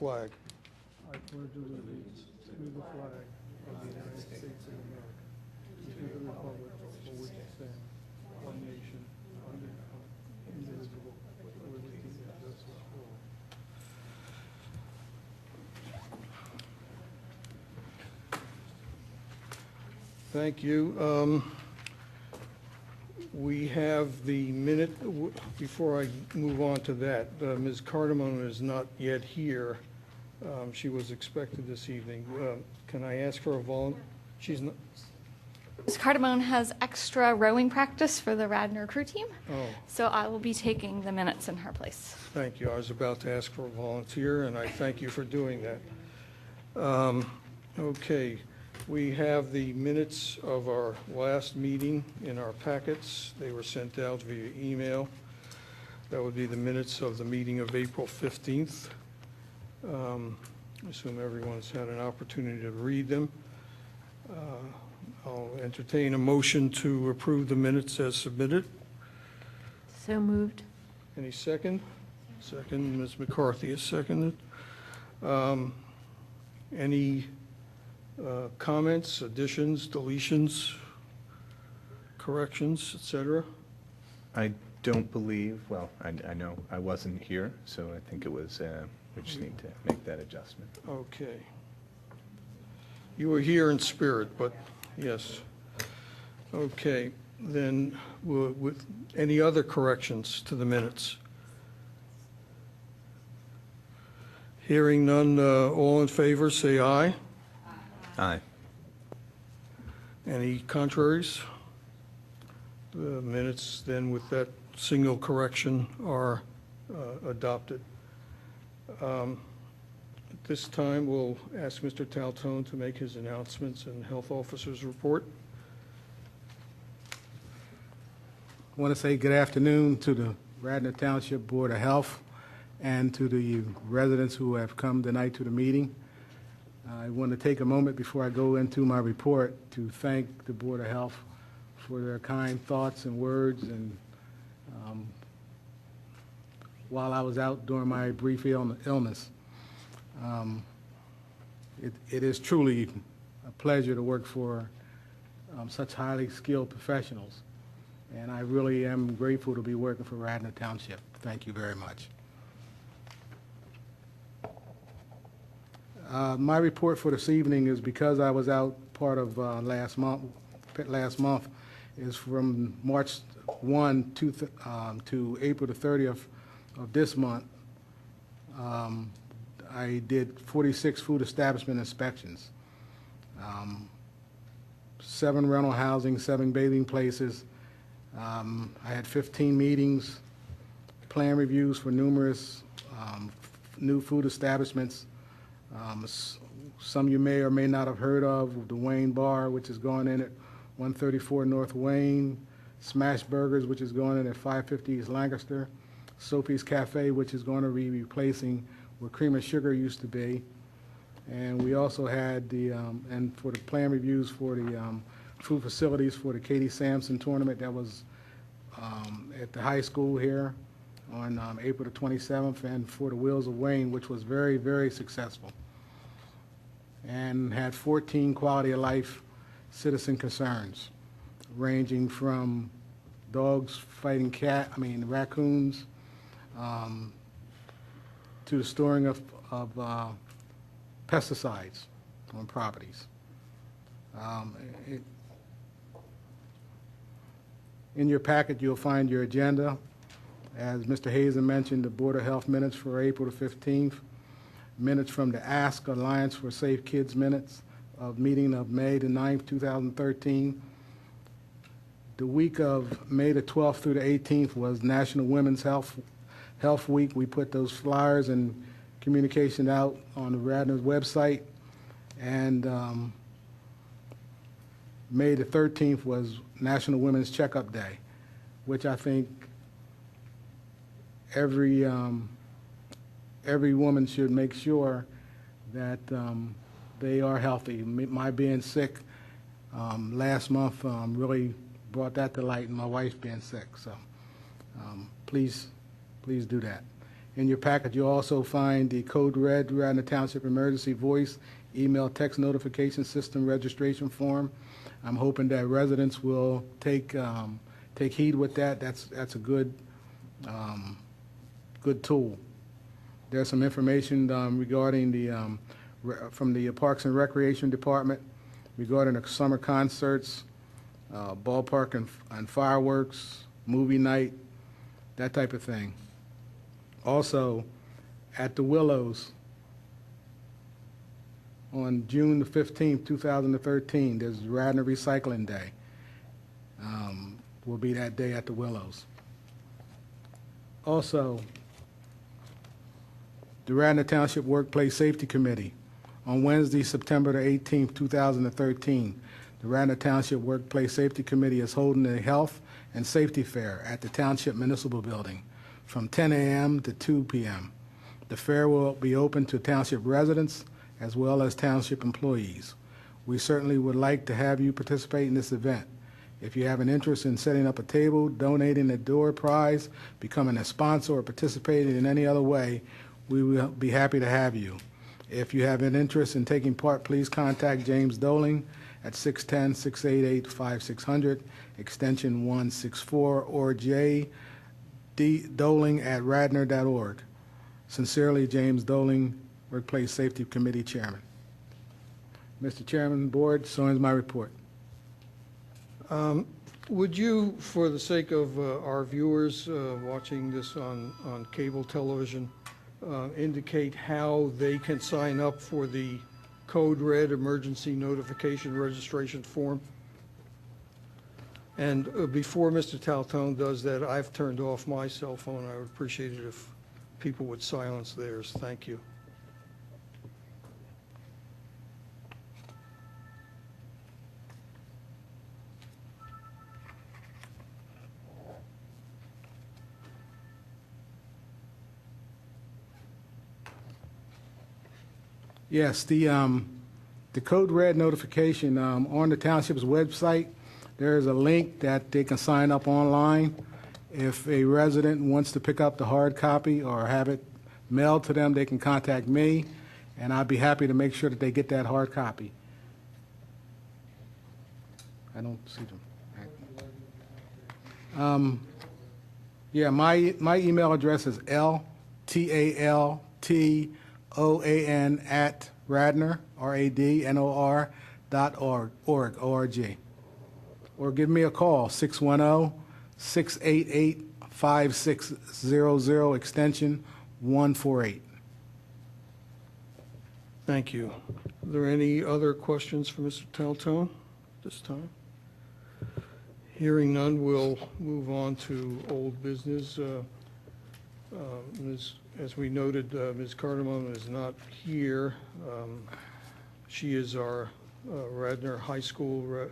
flag. I pledge allegiance to the flag of the United States of America, and to the republic for which it stands, one nation, under God, indivisible, with liberty and justice for all. Thank you. We have the minute, before I move on to that, Ms. Cardamone is not yet here. She was expected this evening. Can I ask for a volunteer? She's not. Ms. Cardamone has extra rowing practice for the Radnor crew team, so I will be taking the minutes in her place. Thank you. I was about to ask for a volunteer, and I thank you for doing that. Okay. We have the minutes of our last meeting in our packets. They were sent out via email. That would be the minutes of the meeting of April 15th. I assume everyone's had an opportunity to read them. I'll entertain a motion to approve the minutes as submitted. So moved. Any second? Second, Ms. McCarthy is seconded. Any comments, additions, deletions, corrections, etc.? I don't believe, well, I know I wasn't here, so I think it was, we just need to make that adjustment. Okay. You were here in spirit, but yes. Okay, then with any other corrections to the minutes? Hearing none, all in favor, say aye. Aye. Any contraries? The minutes then with that single correction are adopted. At this time, we'll ask Mr. Taltone to make his announcements and health officer's report. I want to say good afternoon to the Radnor Township Board of Health and to the residents who have come tonight to the meeting. I want to take a moment before I go into my report to thank the Board of Health for their kind thoughts and words. And while I was out during my brief illness, it is truly a pleasure to work for such highly skilled professionals. And I really am grateful to be working for Radnor Township. Thank you very much. My report for this evening is because I was out part of last month, is from March 1 to April the 30th of this month. I did 46 food establishment inspections, 7 rental housing, 7 bathing places. I had 15 meetings, plan reviews for numerous new food establishments. Some you may or may not have heard of, the Wayne Bar, which is going in at 134 North Wayne, Smash Burgers, which is going in at 550 East Lancaster, Sophie's Cafe, which is going to be replacing where Cream and Sugar used to be. And we also had the, and for the plan reviews for the food facilities for the Katie Sampson tournament that was at the high school here on April the 27th, and for the Wheels of Wayne, which was very, very successful, and had 14 quality of life citizen concerns, ranging from dogs fighting raccoons, to the storing of pesticides on properties. In your packet, you'll find your agenda. As Mr. Hazen mentioned, the Board of Health minutes for April the 15th, minutes from the Ask Alliance for Safe Kids minutes of meeting of May the 9th, 2013. The week of May the 12th through the 18th was National Women's Health Week. We put those flyers and communication out on the Radnor's website. And May the 13th was National Women's Checkup Day, which I think every woman should make sure that they are healthy. My being sick last month really brought that to light, and my wife being sick. So please do that. In your packet, you'll also find the Code Red Radnor Township Emergency Voice Email Text Notification System Registration Form. I'm hoping that residents will take heed with that. That's a good tool. There's some information regarding from the Parks and Recreation Department regarding the summer concerts, ballpark and fireworks, movie night, that type of thing. Also, at the Willows, on June the 15th, 2013, there's Radnor Recycling Day. Will be that day at the Willows. Also, the Radnor Township Workplace Safety Committee, on Wednesday, September the 18th, 2013, the Radnor Township Workplace Safety Committee is holding a health and safety fair at the Township Municipal Building from 10 a.m. to 2 p.m. The fair will be open to Township residents as well as Township employees. We certainly would like to have you participate in this event. If you have an interest in setting up a table, donating a door prize, becoming a sponsor, or participating in any other way, we will be happy to have you. If you have an interest in taking part, please contact James Doling at 610-688-5600, extension 164, or j.doling@radnor.org. Sincerely, James Doling, Workplace Safety Committee Chairman. Mr. Chairman, Board, so ends my report. Would you, for the sake of our viewers watching this on cable television, indicate how they can sign up for the Code Red Emergency Notification Registration Form? And before Mr. Taltone does that, I've turned off my cell phone. I would appreciate it if people would silence theirs. Thank you. Yes, the Code Red notification on the township's website, there is a link that they can sign up online. If a resident wants to pick up the hard copy or have it mailed to them, they can contact me, and I'd be happy to make sure that they get that hard copy. I don't see them. Yeah, my email address is ltaltoan@radnor, radnor.org. Or give me a call, 610-688-5600, extension 148. Thank you. Are there any other questions for Mr. Taltone this time? Hearing none, we'll move on to old business. As we noted, Ms. Cardamom is not here. She is our Radnor High School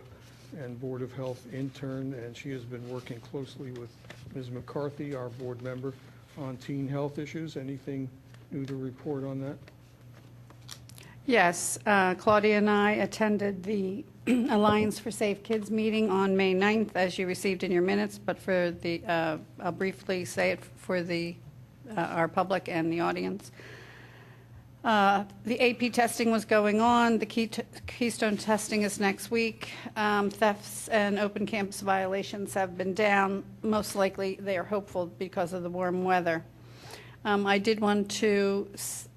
and Board of Health intern, and she has been working closely with Ms. McCarthy, our board member, on teen health issues. Anything new to report on that? Yes, Claudia and I attended the Alliance for Safe Kids meeting on May 9th, as you received in your minutes, but for the, I'll briefly say it for our public and the audience. The AP testing was going on. The Keystone testing is next week. Thefts and open campus violations have been down. Most likely, they are hopeful because of the warm weather. I did want to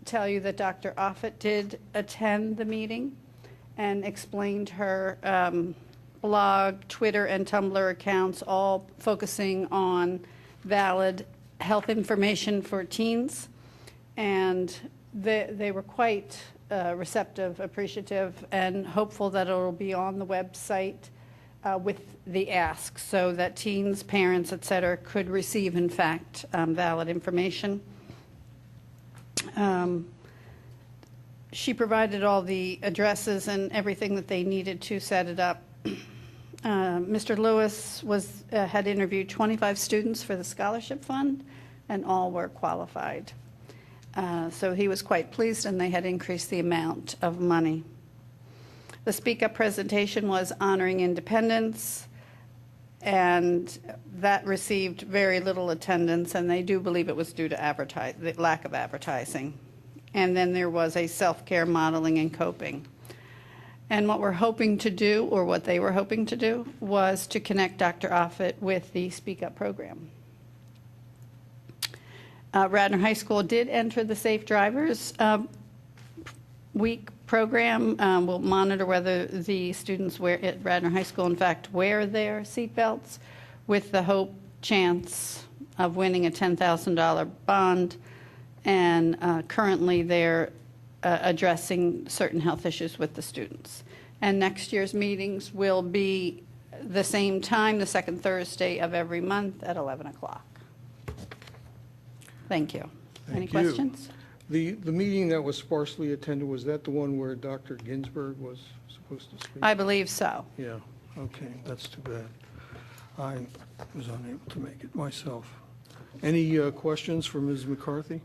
tell you that Dr. Offit did attend the meeting and explained her blog, Twitter, and Tumblr accounts, all focusing on valid health information for teens. And they were quite receptive, appreciative, and hopeful that it will be on the website with the ask so that teens, parents, et cetera, could receive, in fact, valid information. She provided all the addresses and everything that they needed to set it up. Mr. Lewis had interviewed 25 students for the scholarship fund, and all were qualified. So he was quite pleased, and they had increased the amount of money. The Speak Up presentation was honoring independence, and that received very little attendance, and they do believe it was due to the lack of advertising. And then there was a self-care modeling and coping. And what we're hoping to do, or what they were hoping to do, was to connect Dr. Offit with the Speak Up program. Radnor High School did enter the Safe Drivers Week program. We'll monitor whether the students at Radnor High School, in fact, wear their seatbelts, with the chance of winning a $10,000 bond. And currently they're addressing certain health issues with the students. And next year's meetings will be the same time, the second Thursday of every month at 11 o'clock. Thank you. Any Thank you. questions? The meeting that was sparsely attended, was that the one where Dr. Ginsburg was supposed to speak? I believe so. Yeah, okay, that's too bad. I was unable to make it myself. Any questions for Ms. McCarthy?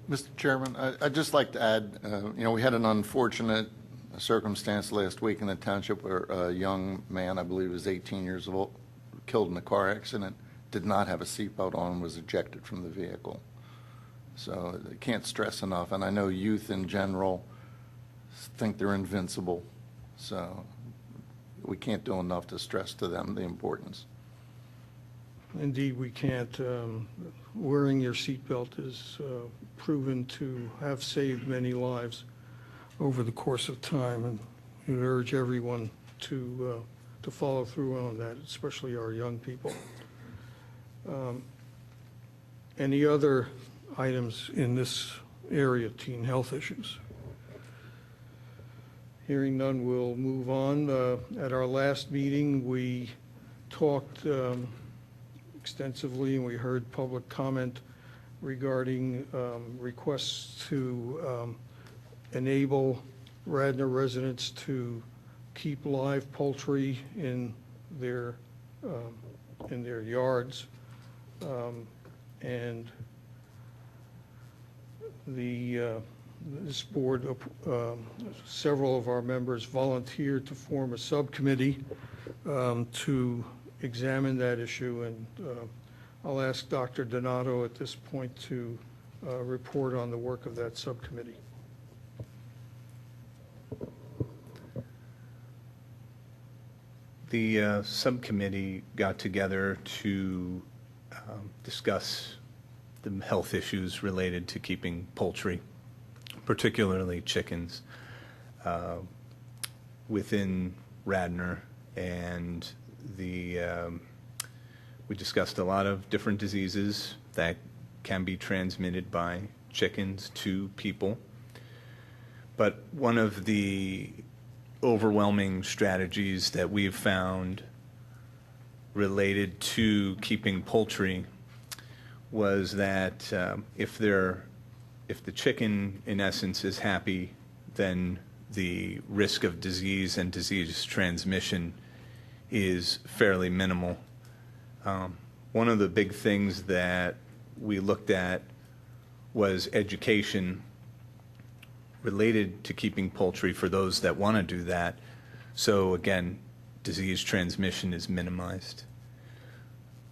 Mr. Chairman, I'd just like to add, we had an unfortunate circumstance last week in the township where a young man, I believe he was 18 years old, killed in a car accident, did not have a seatbelt on, was ejected from the vehicle. So I can't stress enough, and I know youth in general think they're invincible, so we can't do enough to stress to them the importance. Indeed, we can't. Wearing your seatbelt is proven to have saved many lives over the course of time, and we urge everyone to follow through on that, especially our young people. Any other items in this area, teen health issues? Hearing none, we'll move on. At our last meeting, we talked extensively, and we heard public comment regarding requests to enable Radnor residents to keep live poultry in their yards, and this board, several of our members volunteered to form a subcommittee to examine that issue, and I'll ask Dr. Donato at this point to report on the work of that subcommittee. The subcommittee got together to discuss the health issues related to keeping poultry, particularly chickens, within Radnor, and we discussed a lot of different diseases that can be transmitted by chickens to people. But one of the overwhelming strategies that we've found related to keeping poultry was that if the chicken, in essence, is happy, then the risk of disease and disease transmission is fairly minimal. One of the big things that we looked at was education related to keeping poultry for those that want to do that. So again, disease transmission is minimized.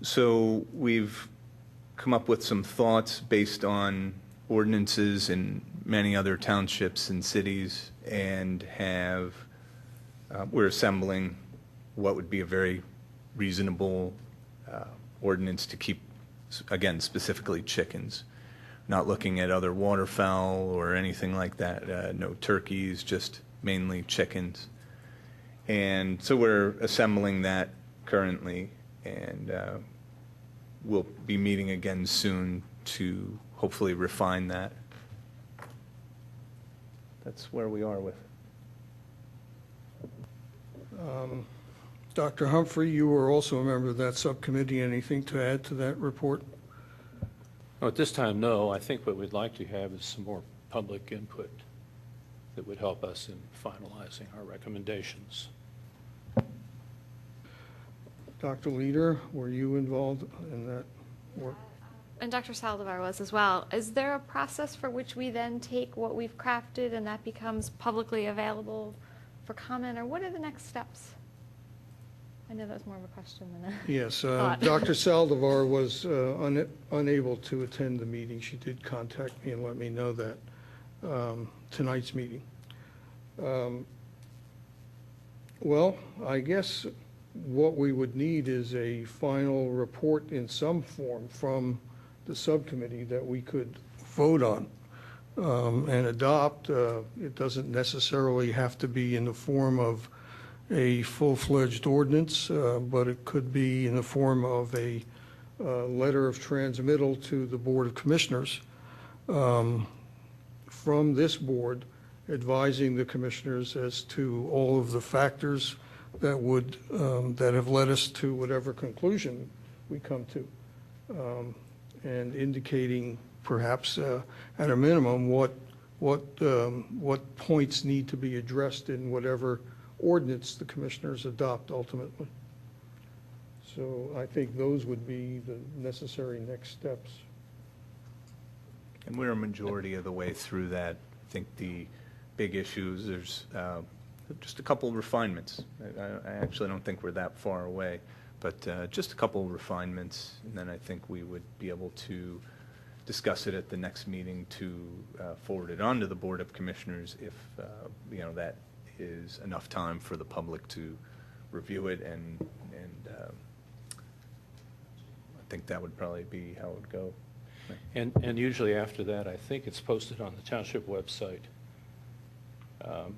So we've come up with some thoughts based on ordinances in many other townships and cities, and we're assembling what would be a very reasonable ordinance to keep, again, specifically chickens. Not looking at other waterfowl or anything like that, no turkeys, just mainly chickens. And so we're assembling that currently, and we'll be meeting again soon to hopefully refine that. That's where we are with. Dr. Humphrey, you were also a member of that subcommittee. Anything to add to that report? Well, at this time, no. I think what we'd like to have is some more public input that would help us in finalizing our recommendations. Dr. Leader, were you involved in that work? And Dr. Saldivar was as well. Is there a process for which we then take what we've crafted and that becomes publicly available for comment, or what are the next steps? I know that was more of a question than a Yes, thought. Dr. Saldivar was unable to attend the meeting. She did contact me and let me know that, tonight's meeting. Well, I guess what we would need is a final report in some form from the subcommittee that we could vote on and adopt. It doesn't necessarily have to be in the form of a full-fledged ordinance, but it could be in the form of a letter of transmittal to the Board of Commissioners from this board advising the commissioners as to all of the factors that would, that have led us to whatever conclusion we come to, and indicating perhaps at a minimum what points need to be addressed in whatever ordinance the commissioners adopt ultimately. So I think those would be the necessary next steps. And we're a majority of the way through that. I think the big issues, there's just a couple of refinements. I actually don't think we're that far away, but just a couple of refinements, and then I think we would be able to discuss it at the next meeting to forward it on to the Board of Commissioners if, that is enough time for the public to review it, and I think that would probably be how it would go. And usually after that, I think it's posted on the Township website.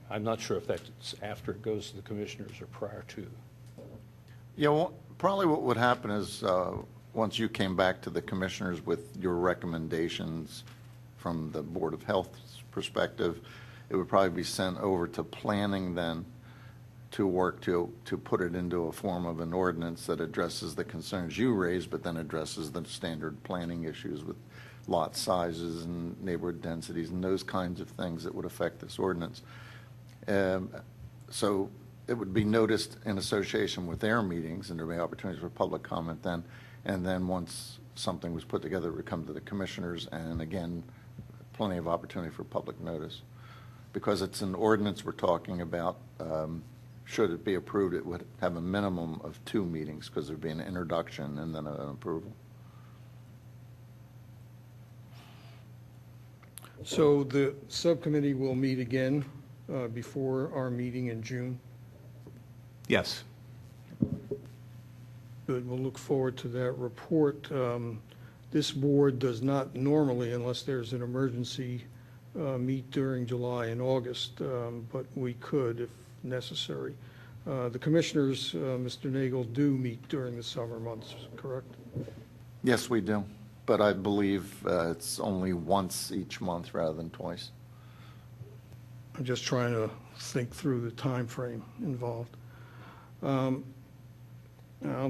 I'm not sure if that's after it goes to the commissioners or prior to. Yeah, well, probably what would happen is, once you came back to the commissioners with your recommendations from the Board of Health's perspective, it would probably be sent over to planning then to work to put it into a form of an ordinance that addresses the concerns you raised, but then addresses the standard planning issues with lot sizes and neighborhood densities and those kinds of things that would affect this ordinance. So it would be noticed in association with their meetings, and there would be opportunities for public comment then. And then once something was put together, it would come to the commissioners, and again, plenty of opportunity for public notice. Because it's an ordinance we're talking about, should it be approved, it would have a minimum of 2 meetings, because there'd be an introduction and then an approval. So the subcommittee will meet again before our meeting in June. Yes. Good, we'll look forward to that report. This board does not normally, unless there's an emergency, meet during July and August, but we could if necessary. The commissioners, Mr. Nagel, do meet during the summer months, correct? Yes, we do. But I believe it's only once each month rather than twice. I'm just trying to think through the time frame involved. I'm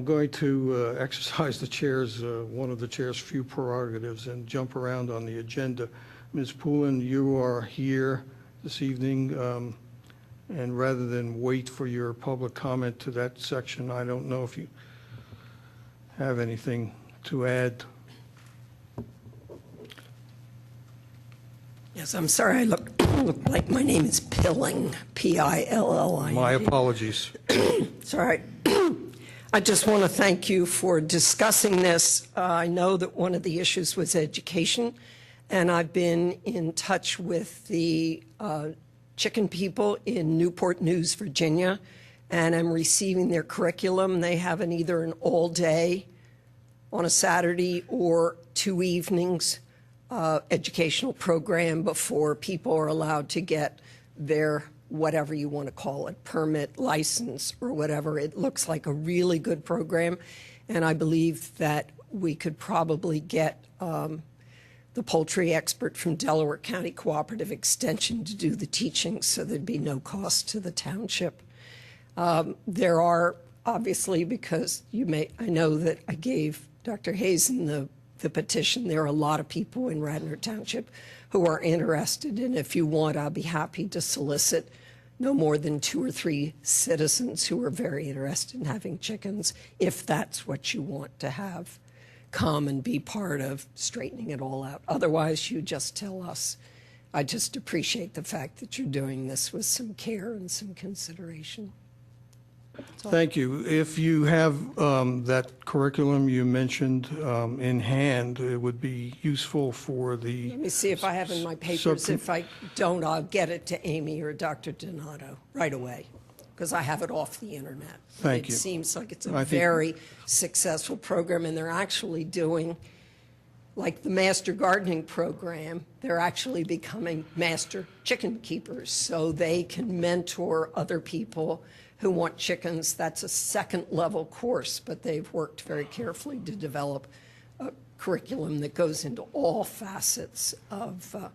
going to exercise the chair's, one of the chair's few prerogatives and jump around on the agenda. Ms. Poulin, you are here this evening, and rather than wait for your public comment to that section, I don't know if you have anything to add. Yes, I'm sorry, I look like my name is Pilling, P-I-L-L-I-N. My apologies. Sorry. I just want to thank you for discussing this. I know that one of the issues was education, and I've been in touch with the chicken people in Newport News, Virginia, and I'm receiving their curriculum. They have either an all-day on a Saturday or 2 evenings educational program before people are allowed to get their, whatever you want to call it, permit, license, or whatever. It looks like a really good program, and I believe that we could probably get the poultry expert from Delaware County Cooperative Extension to do the teaching, so there'd be no cost to the township. There are, obviously, because I know that I gave Dr. Hazen the petition, there are a lot of people in Radnor Township who are interested, and if you want, I'll be happy to solicit no more than 2 or 3 citizens who are very interested in having chickens, if that's what you want to have come and be part of straightening it all out. Otherwise, you just tell us. I just appreciate the fact that you're doing this with some care and some consideration. Thank you. If you have that curriculum you mentioned in hand, it would be useful for the... Let me see if I have in my papers. Subcom- If I don't, I'll get it to Amy or Dr. Donato right away, because I have it off the internet. Thank you. It seems like it's I a think- very successful program, and they're actually doing, like the Master Gardening Program, they're actually becoming master chicken keepers, so they can mentor other people who want chickens. That's a second-level course, but they've worked very carefully to develop a curriculum that goes into all facets of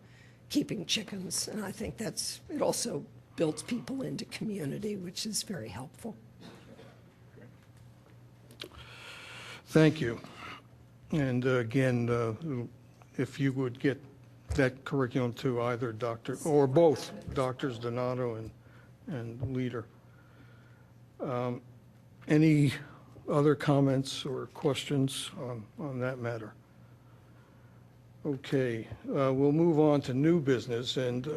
keeping chickens. And I think it also builds people into community, which is very helpful. Thank you. And again, if you would get that curriculum to either Dr., or both, Drs. Donato and Leader. Any other comments or questions on that matter? Okay, we'll move on to new business, and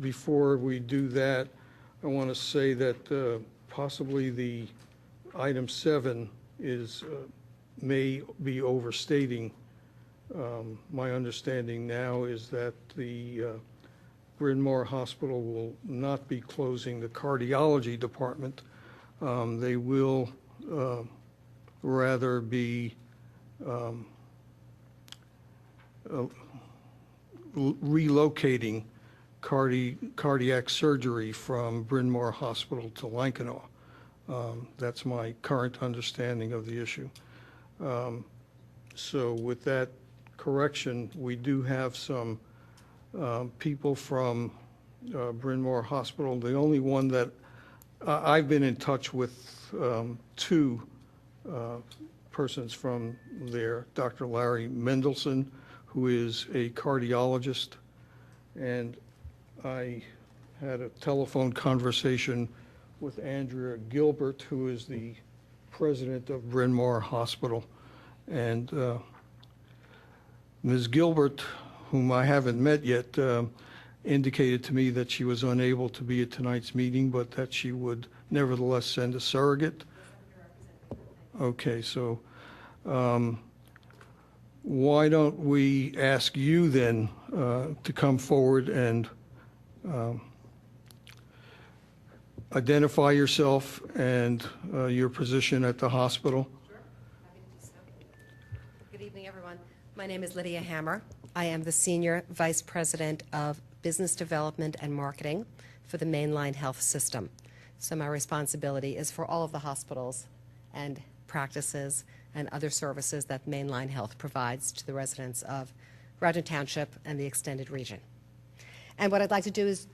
before we do that, I want to say that possibly the item 7 may be overstating. My understanding now is that the Bryn Mawr Hospital will not be closing the cardiology department. They will rather be relocating cardiac surgery from Bryn Mawr Hospital to Lankenau. That's my current understanding of the issue. So with that correction, we do have some people from Bryn Mawr Hospital. The only one that I've been in touch with, 2 persons from there, Dr. Larry Mendelson, who is a cardiologist, and I had a telephone conversation with Andrea Gilbert, who is the president of Bryn Mawr Hospital. And Ms. Gilbert, whom I haven't met yet, indicated to me that she was unable to be at tonight's meeting, but that she would nevertheless send a surrogate. Okay, so why don't we ask you then to come forward and identify yourself and your position at the hospital? Sure. Happy to do so. Good evening, everyone. My name is Lydia Hammer. I am the Senior Vice President of Business Development and Marketing for the Mainline Health System. So my responsibility is for all of the hospitals and practices and other services that Mainline Health provides to the residents of Radnor Township and the extended region. And what I'd like to do is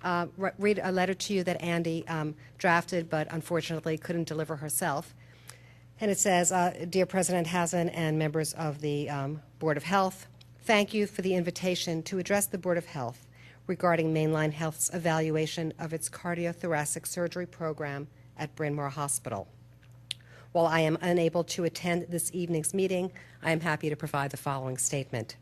read a letter to you that Andy drafted, but unfortunately couldn't deliver herself. And it says, Dear President Hazen and members of the Board of Health, thank you for the invitation to address the Board of Health regarding Mainline Health's evaluation of its cardiothoracic surgery program at Bryn Mawr Hospital. While I am unable to attend this evening's meeting, I am happy to provide the following statement.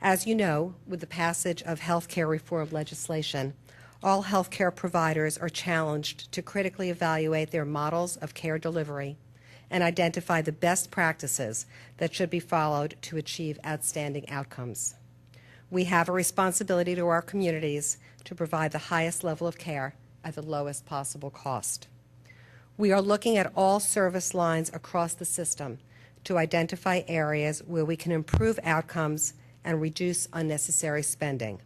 As you know, with the passage of healthcare reform legislation, all healthcare providers are challenged to critically evaluate their models of care delivery and identify the best practices that should be followed to achieve outstanding outcomes. We have a responsibility to our communities to provide the highest level of care at the lowest possible cost. We are looking at all service lines across the system to identify areas where we can improve outcomes and reduce unnecessary spending.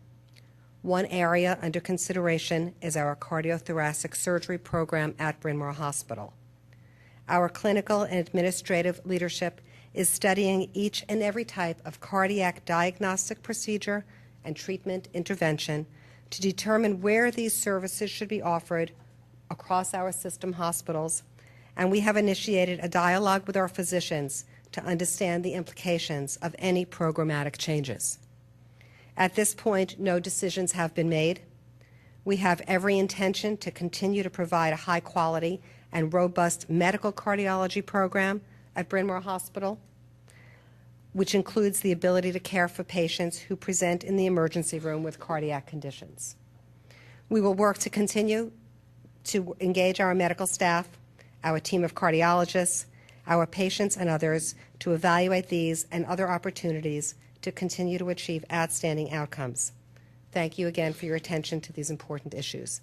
One area under consideration is our cardiothoracic surgery program at Bryn Mawr Hospital. Our clinical and administrative leadership is studying each and every type of cardiac diagnostic procedure and treatment intervention to determine where these services should be offered across our system hospitals, and we have initiated a dialogue with our physicians to understand the implications of any programmatic changes. At this point, no decisions have been made. We have every intention to continue to provide a high-quality and robust medical cardiology program at Bryn Mawr Hospital, which includes the ability to care for patients who present in the emergency room with cardiac conditions. We will work to continue to engage our medical staff, our team of cardiologists, our patients, and others to evaluate these and other opportunities to continue to achieve outstanding outcomes. Thank you again for your attention to these important issues.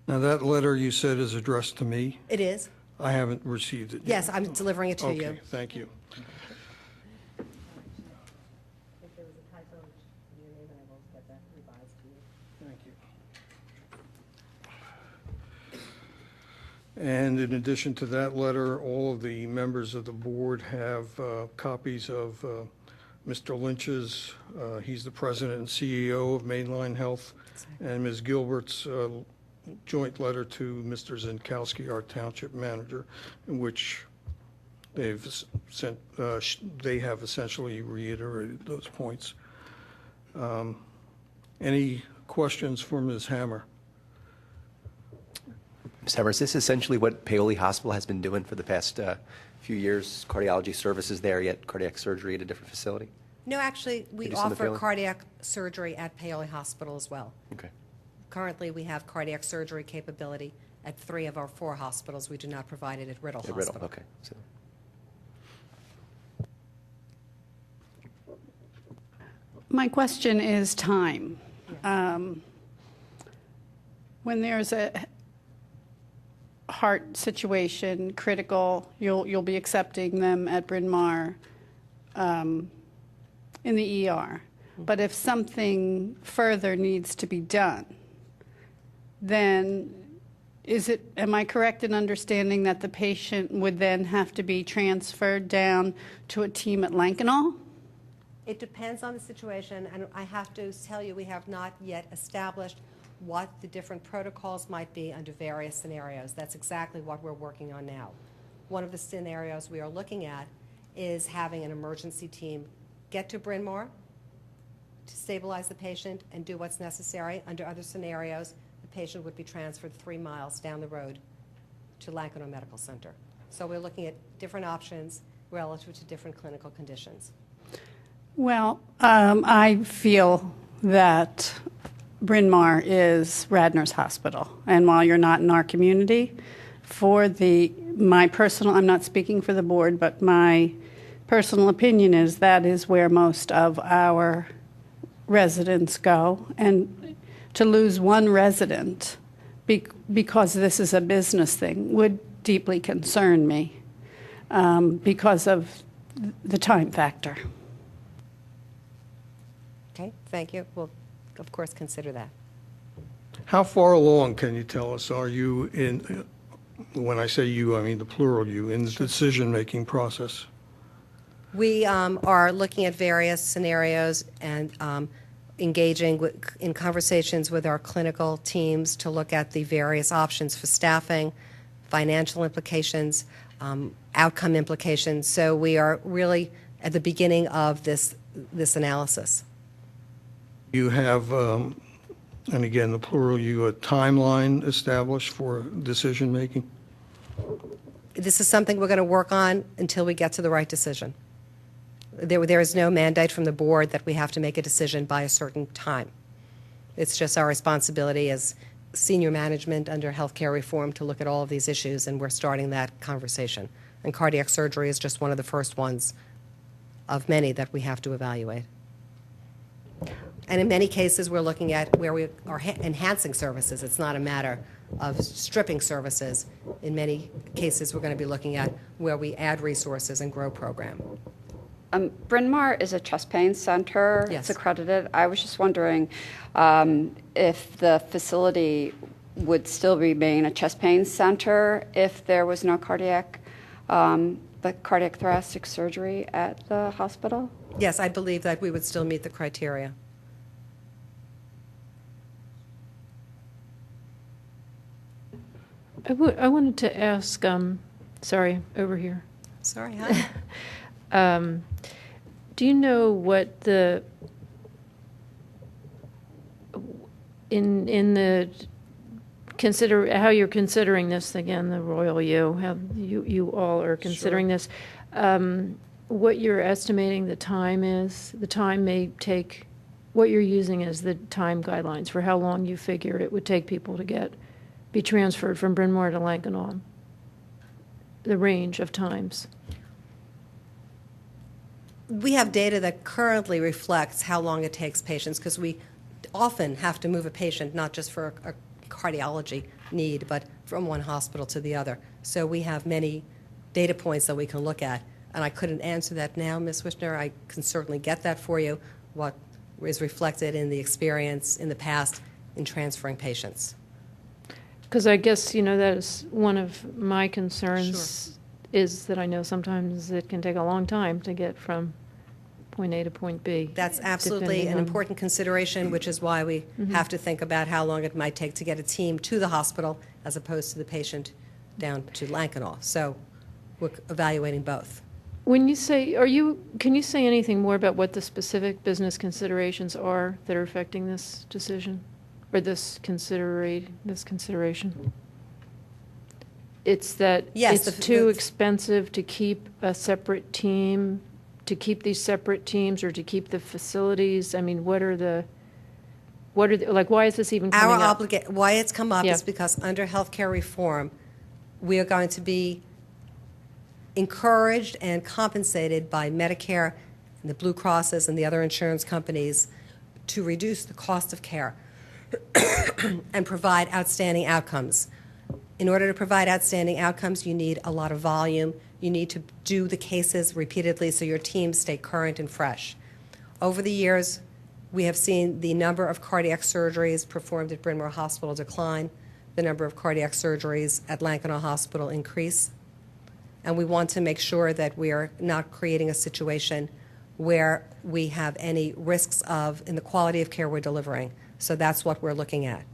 Now, that letter you said is addressed to me. It is? I haven't received it yet. Yes, I'm delivering it to you. Okay, thank you. If there was a typo in your name, I will get that revised to you. Thank you. And in addition to that letter, all of the members of the board have copies of Mr. Lynch's, he's the president and CEO of Mainline Health, and Ms. Gilbert's joint letter to Mr. Zinkowski, our township manager, in which they've sent, they have essentially reiterated those points. Any questions for Ms. Hammer? Ms. Hammer, is this essentially what Paoli Hospital has been doing for the past few years? Cardiology services there, yet cardiac surgery at a different facility? No, actually, we do some offer appealing? cardiac surgery at Paoli Hospital as well. Okay. Currently, we have cardiac surgery capability at 3 of our 4 hospitals. We do not provide it at Riddle At Hospital. Riddle, okay. So, My question is time. When there's a heart situation, critical, you'll be accepting them at Bryn Mawr in the ER. But if something further needs to be done, then am I correct in understanding that the patient would then have to be transferred down to a team at Lankenau? It depends on the situation, and I have to tell you, we have not yet established what the different protocols might be under various scenarios. That's exactly what we're working on now. One of the scenarios we are looking at is having an emergency team get to Bryn Mawr to stabilize the patient and do what's necessary. Under other scenarios, the patient would be transferred 3 miles down the road to Lankenau Medical Center. So we're looking at different options relative to different clinical conditions. Well, I feel that Bryn Mawr is Radnor's hospital. And while you're not in our community, my personal, I'm not speaking for the board, but my personal opinion is that is where most of our residents go. And to lose one resident because this is a business thing would deeply concern me because of the time factor. Okay, thank you. We'll, of course, consider that. How far along, can you tell us, are you in, when I say you, I mean the plural you, in the decision-making process? We are looking at various scenarios and engaging in conversations with our clinical teams to look at the various options for staffing, financial implications, outcome implications. So we are really at the beginning of this analysis. You have, and again, the plural you, a timeline established for decision-making? This is something we're going to work on until we get to the right decision. There is no mandate from the board that we have to make a decision by a certain time. It's just our responsibility as senior management under healthcare reform to look at all of these issues, and we're starting that conversation. And cardiac surgery is just one of the first ones of many that we have to evaluate. And in many cases, we're looking at where we are enhancing services. It's not a matter of stripping services. In many cases, we're going to be looking at where we add resources and grow program. Bryn Mawr is a chest pain center. Yes. It's accredited. I was just wondering if the facility would still remain a chest pain center if there was no cardiac thoracic surgery at the hospital? Yes, I believe that we would still meet the criteria. I wanted to ask, sorry, over here. Sorry, hi. Do you know what how you're considering this again, the royal you, how you all are considering this, what you're estimating the time is, the time may take, what you're using as the time guidelines for how long you figure it would take people to be transferred from Bryn Mawr to Lankenau? the range of times? We have data that currently reflects how long it takes patients, because we often have to move a patient, not just for a cardiology need, but from one hospital to the other. So we have many data points that we can look at. And I couldn't answer that now, Ms. Wishner. I can certainly get that for you, what is reflected in the experience in the past in transferring patients. Because I guess, that is one of my concerns, is that I know sometimes it can take a long time to get from point A to point B. That's absolutely depending an on- important consideration, which is why we have to think about how long it might take to get a team to the hospital as opposed to the patient down to Lankenau. So we're evaluating both. When you say, can you say anything more about what the specific business considerations are that are affecting this decision, or this consideration? It's that Yes, it's too expensive to keep a separate team, to keep these separate teams, or to keep the facilities? I mean, why is this even coming up? Why it's come up Yeah. is because under healthcare reform, we are going to be encouraged and compensated by Medicare and the Blue Crosses and the other insurance companies to reduce the cost of care and provide outstanding outcomes. In order to provide outstanding outcomes, you need a lot of volume. You need to do the cases repeatedly so your teams stay current and fresh. Over the years, we have seen the number of cardiac surgeries performed at Bryn Mawr Hospital decline, the number of cardiac surgeries at Lankenau Hospital increase. And we want to make sure that we are not creating a situation where we have any risks in the quality of care we're delivering. So that's what we're looking at.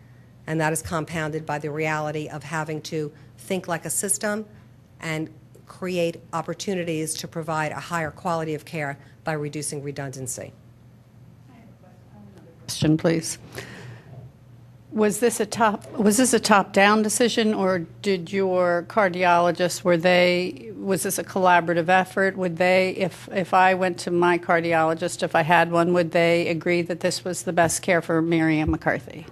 And that is compounded by the reality of having to think like a system and create opportunities to provide a higher quality of care by reducing redundancy. Question, please. Was this a top-down decision, or did your cardiologists, was this a collaborative effort? Would they, if I went to my cardiologist, if I had one, would they agree that this was the best care for Miriam McCarthy?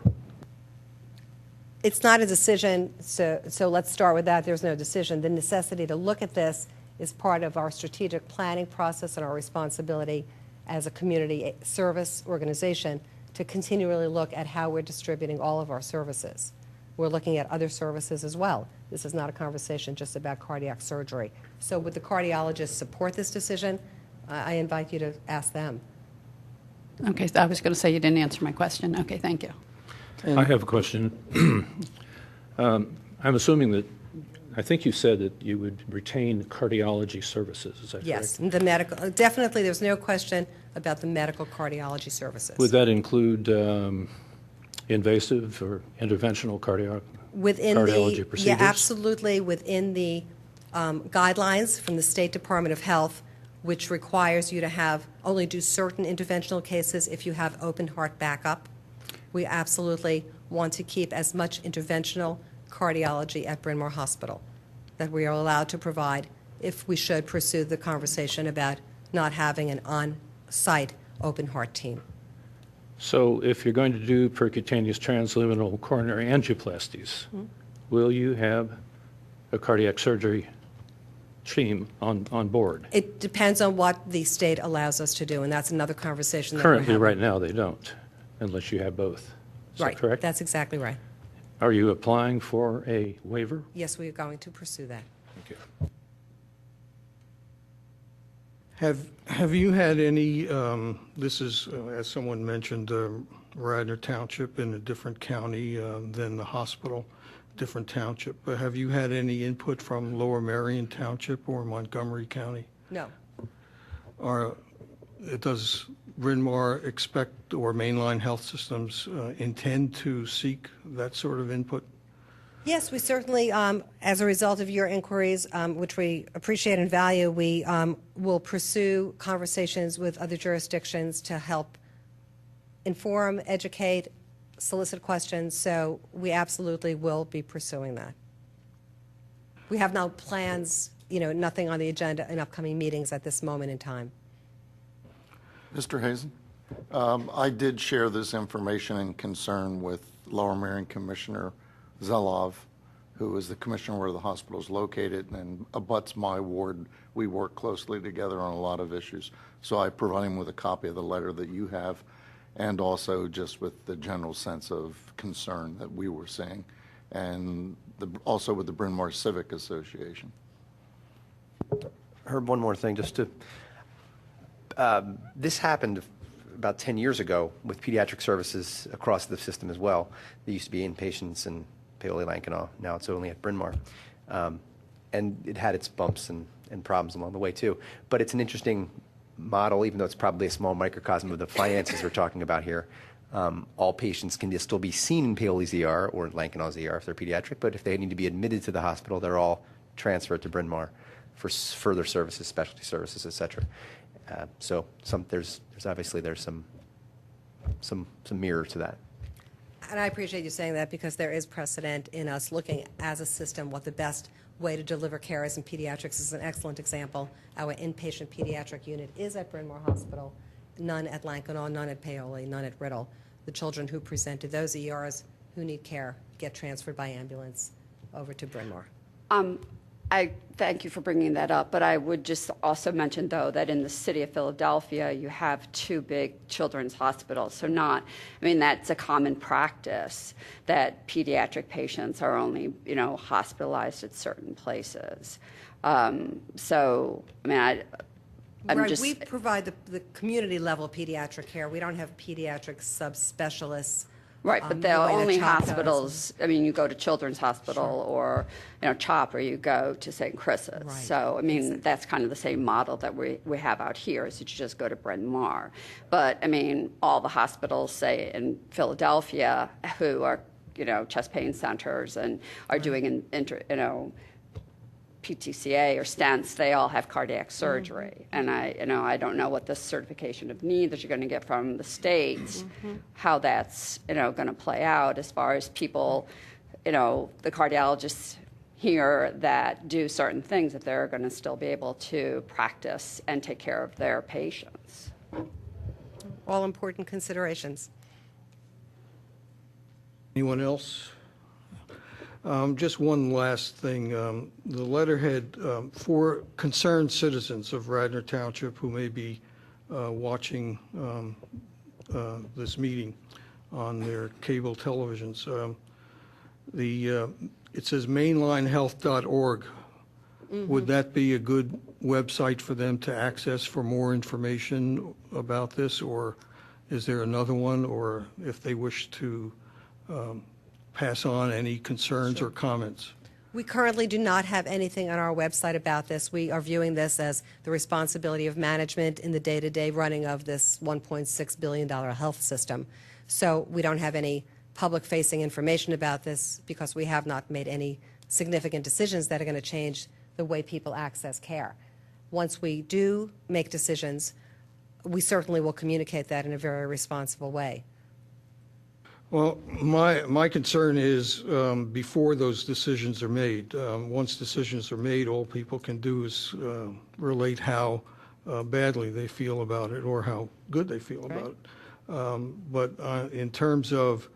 It's not a decision, so let's start with that. There's no decision. The necessity to look at this is part of our strategic planning process and our responsibility as a community service organization to continually look at how we're distributing all of our services. We're looking at other services as well. This is not a conversation just about cardiac surgery. So would the cardiologists support this decision? I invite you to ask them. Okay, I was going to say you didn't answer my question. Okay, thank you. I have a question. I'm assuming that, I think you said that you would retain cardiology services, is that correct? Yes, the medical, definitely there's no question about the medical cardiology services. Would that include invasive or interventional cardiology procedures? Yeah, absolutely, within the guidelines from the State Department of Health, which requires you to only do certain interventional cases if you have open heart backup. We absolutely want to keep as much interventional cardiology at Bryn Mawr Hospital that we are allowed to provide if we should pursue the conversation about not having an on-site open heart team. So if you're going to do percutaneous transluminal coronary angioplasties, will you have a cardiac surgery team on board? It depends on what the state allows us to do, and that's another conversation that we're Currently, having. right now, they don't, unless you have both. Is that Right, correct? that's exactly right. Are you applying for a waiver? Yes, we are going to pursue that. Thank you. Have you had any, this is, as someone mentioned, Radnor Township in a different county than the hospital, different township, but have you had any input from Lower Merion Township or Montgomery County? No. Does Bryn Mawr expect, or Mainline Health Systems intend to seek that sort of input? Yes, we certainly, as a result of your inquiries, which we appreciate and value, we will pursue conversations with other jurisdictions to help inform, educate, solicit questions, so we absolutely will be pursuing that. We have no plans, nothing on the agenda in upcoming meetings at this moment in time. Mr. Hazen, I did share this information and concern with Lower Merion Commissioner Zelov who is the commissioner where the hospital is located and abuts my ward. We work closely together on a lot of issues. So I provide him with a copy of the letter that you have, and also just with the general sense of concern that we were seeing, and also with the Bryn Mawr Civic Association. Herb, one more thing, just to, this happened about 10 years ago with pediatric services across the system as well. There used to be inpatients in Paoli, Lankenau. Now it's only at Bryn Mawr. And it had its bumps and problems along the way too. But it's an interesting model, even though it's probably a small microcosm of the finances we're talking about here. All patients can still be seen in Paoli's ER or Lankenau's ER if they're pediatric, but if they need to be admitted to the hospital, they're all transferred to Bryn Mawr for further services, specialty services, et cetera. So there's obviously some mirror to that. And I appreciate you saying that, because there is precedent in us looking as a system what the best way to deliver care is in pediatrics. Is an excellent example. Our inpatient pediatric unit is at Bryn Mawr Hospital, none at Lankenau, none at Paoli, none at Riddle. The children who present to those ERs who need care get transferred by ambulance over to Bryn Mawr. I thank you for bringing that up, but I would just also mention, though, that in the city of Philadelphia, you have 2 big children's hospitals. So that's a common practice that pediatric patients are only, hospitalized at certain places. I'm Right, just... we provide the community level pediatric care. We don't have pediatric subspecialists. Right, but the only hospitals, you go to Children's Hospital or, CHOP, or you go to St. Chris's. Right. So, that's kind of the same model that we have out here, is that you just go to Bryn Mawr. But, all the hospitals, say, in Philadelphia, who are, chest pain centers and are doing, PTCA or stents, they all have cardiac surgery. And I don't know what the certification of need that you're going to get from the states, how that's, going to play out as far as people, the cardiologists here that do certain things, that they're going to still be able to practice and take care of their patients. All important considerations. Anyone else? Just one last thing. The letterhead for concerned citizens of Radnor Township who may be watching this meeting on their cable televisions. It says mainlinehealth.org. Would that be a good website for them to access for more information about this, or is there another one, or if they wish to pass on any concerns or comments? We currently do not have anything on our website about this. We are viewing this as the responsibility of management in the day-to-day running of this $1.6 billion health system. So we don't have any public-facing information about this, because we have not made any significant decisions that are going to change the way people access care. Once we do make decisions, we certainly will communicate that in a very responsible way. Well, my concern is before those decisions are made. Once decisions are made, all people can do is relate how badly they feel about it or how good they feel about it. But in terms of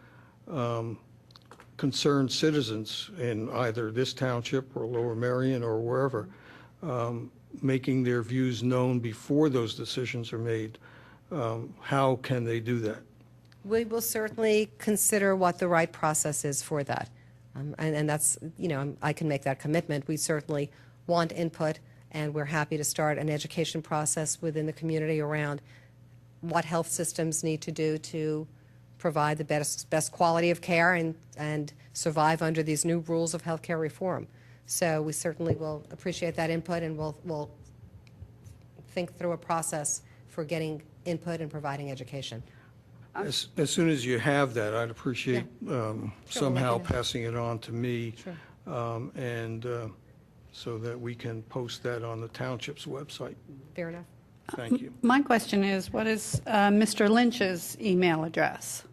concerned citizens in either this township or Lower Merion or wherever, making their views known before those decisions are made, how can they do that? We will certainly consider what the right process is for that. And that's, I can make that commitment. We certainly want input, and we're happy to start an education process within the community around what health systems need to do to provide the best quality of care and survive under these new rules of healthcare reform. So we certainly will appreciate that input, and we'll think through a process for getting input and providing education. As soon as you have that, I'd appreciate somehow passing it on to me, and so that we can post that on the township's website. Fair enough. Thank you. My question is, what is Mr. Lynch's email address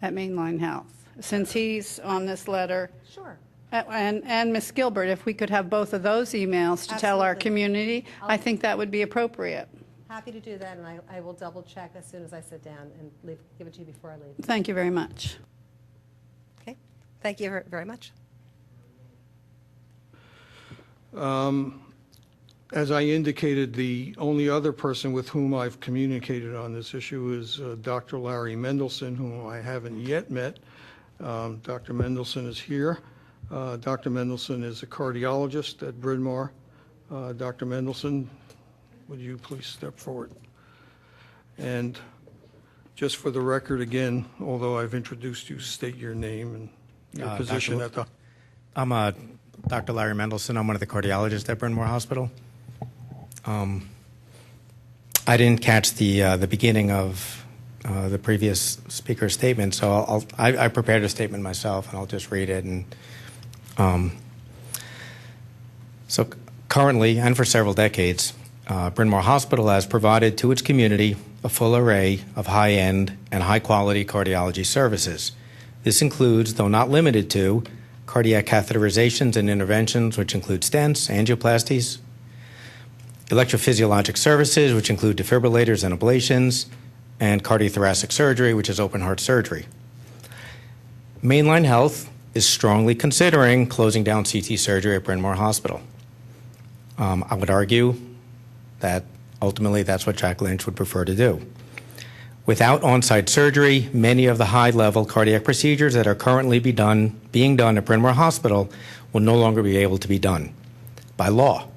at Mainline Health? Since he's on this letter. Sure. And Ms. Gilbert, if we could have both of those emails to tell our community, I think that would be appropriate. Happy to do that, and I will double check as soon as I sit down and give it to you before I leave. Thank you very much. Okay. Thank you very much. As I indicated, the only other person with whom I've communicated on this issue is Dr. Larry Mendelson, whom I haven't yet met. Dr. Mendelson is here. Dr. Mendelson is a cardiologist at Bryn Mawr. Dr. Mendelson, would you please step forward? And just for the record again, although I've introduced you, state your name and your position at the... I'm Dr. Larry Mendelson. I'm one of the cardiologists at Bryn Mawr Hospital. I didn't catch the beginning of the previous speaker's statement, so I prepared a statement myself, and I'll just read it. And so currently, and for several decades, Bryn Mawr Hospital has provided to its community a full array of high-end and high-quality cardiology services. This includes, though not limited to, cardiac catheterizations and interventions, which include stents, angioplasties, electrophysiologic services, which include defibrillators and ablations, and cardiothoracic surgery, which is open heart surgery. Mainline Health is strongly considering closing down CT surgery at Bryn Mawr Hospital. I would argue that ultimately that's what Jack Lynch would prefer to do. Without on-site surgery, many of the high-level cardiac procedures that are currently being done at Bryn Mawr Hospital will no longer be able to be done by law.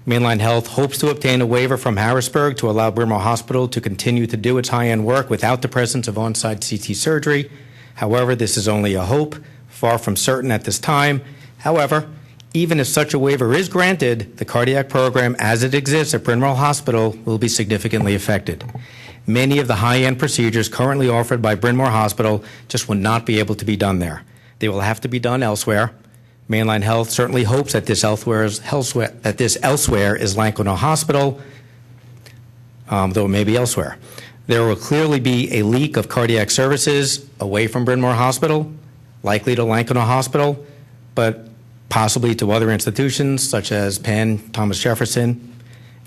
Mainline Health hopes to obtain a waiver from Harrisburg to allow Bryn Mawr Hospital to continue to do its high-end work without the presence of on-site CT surgery. However, this is only a hope, far from certain at this time. However, even if such a waiver is granted, the cardiac program as it exists at Bryn Mawr Hospital will be significantly affected. Many of the high-end procedures currently offered by Bryn Mawr Hospital just will not be able to be done there. They will have to be done elsewhere. Mainline Health certainly hopes that this elsewhere is Lankenau Hospital, though it may be elsewhere. There will clearly be a leak of cardiac services away from Bryn Mawr Hospital, likely to Lankenau Hospital, but possibly to other institutions such as Penn, Thomas Jefferson.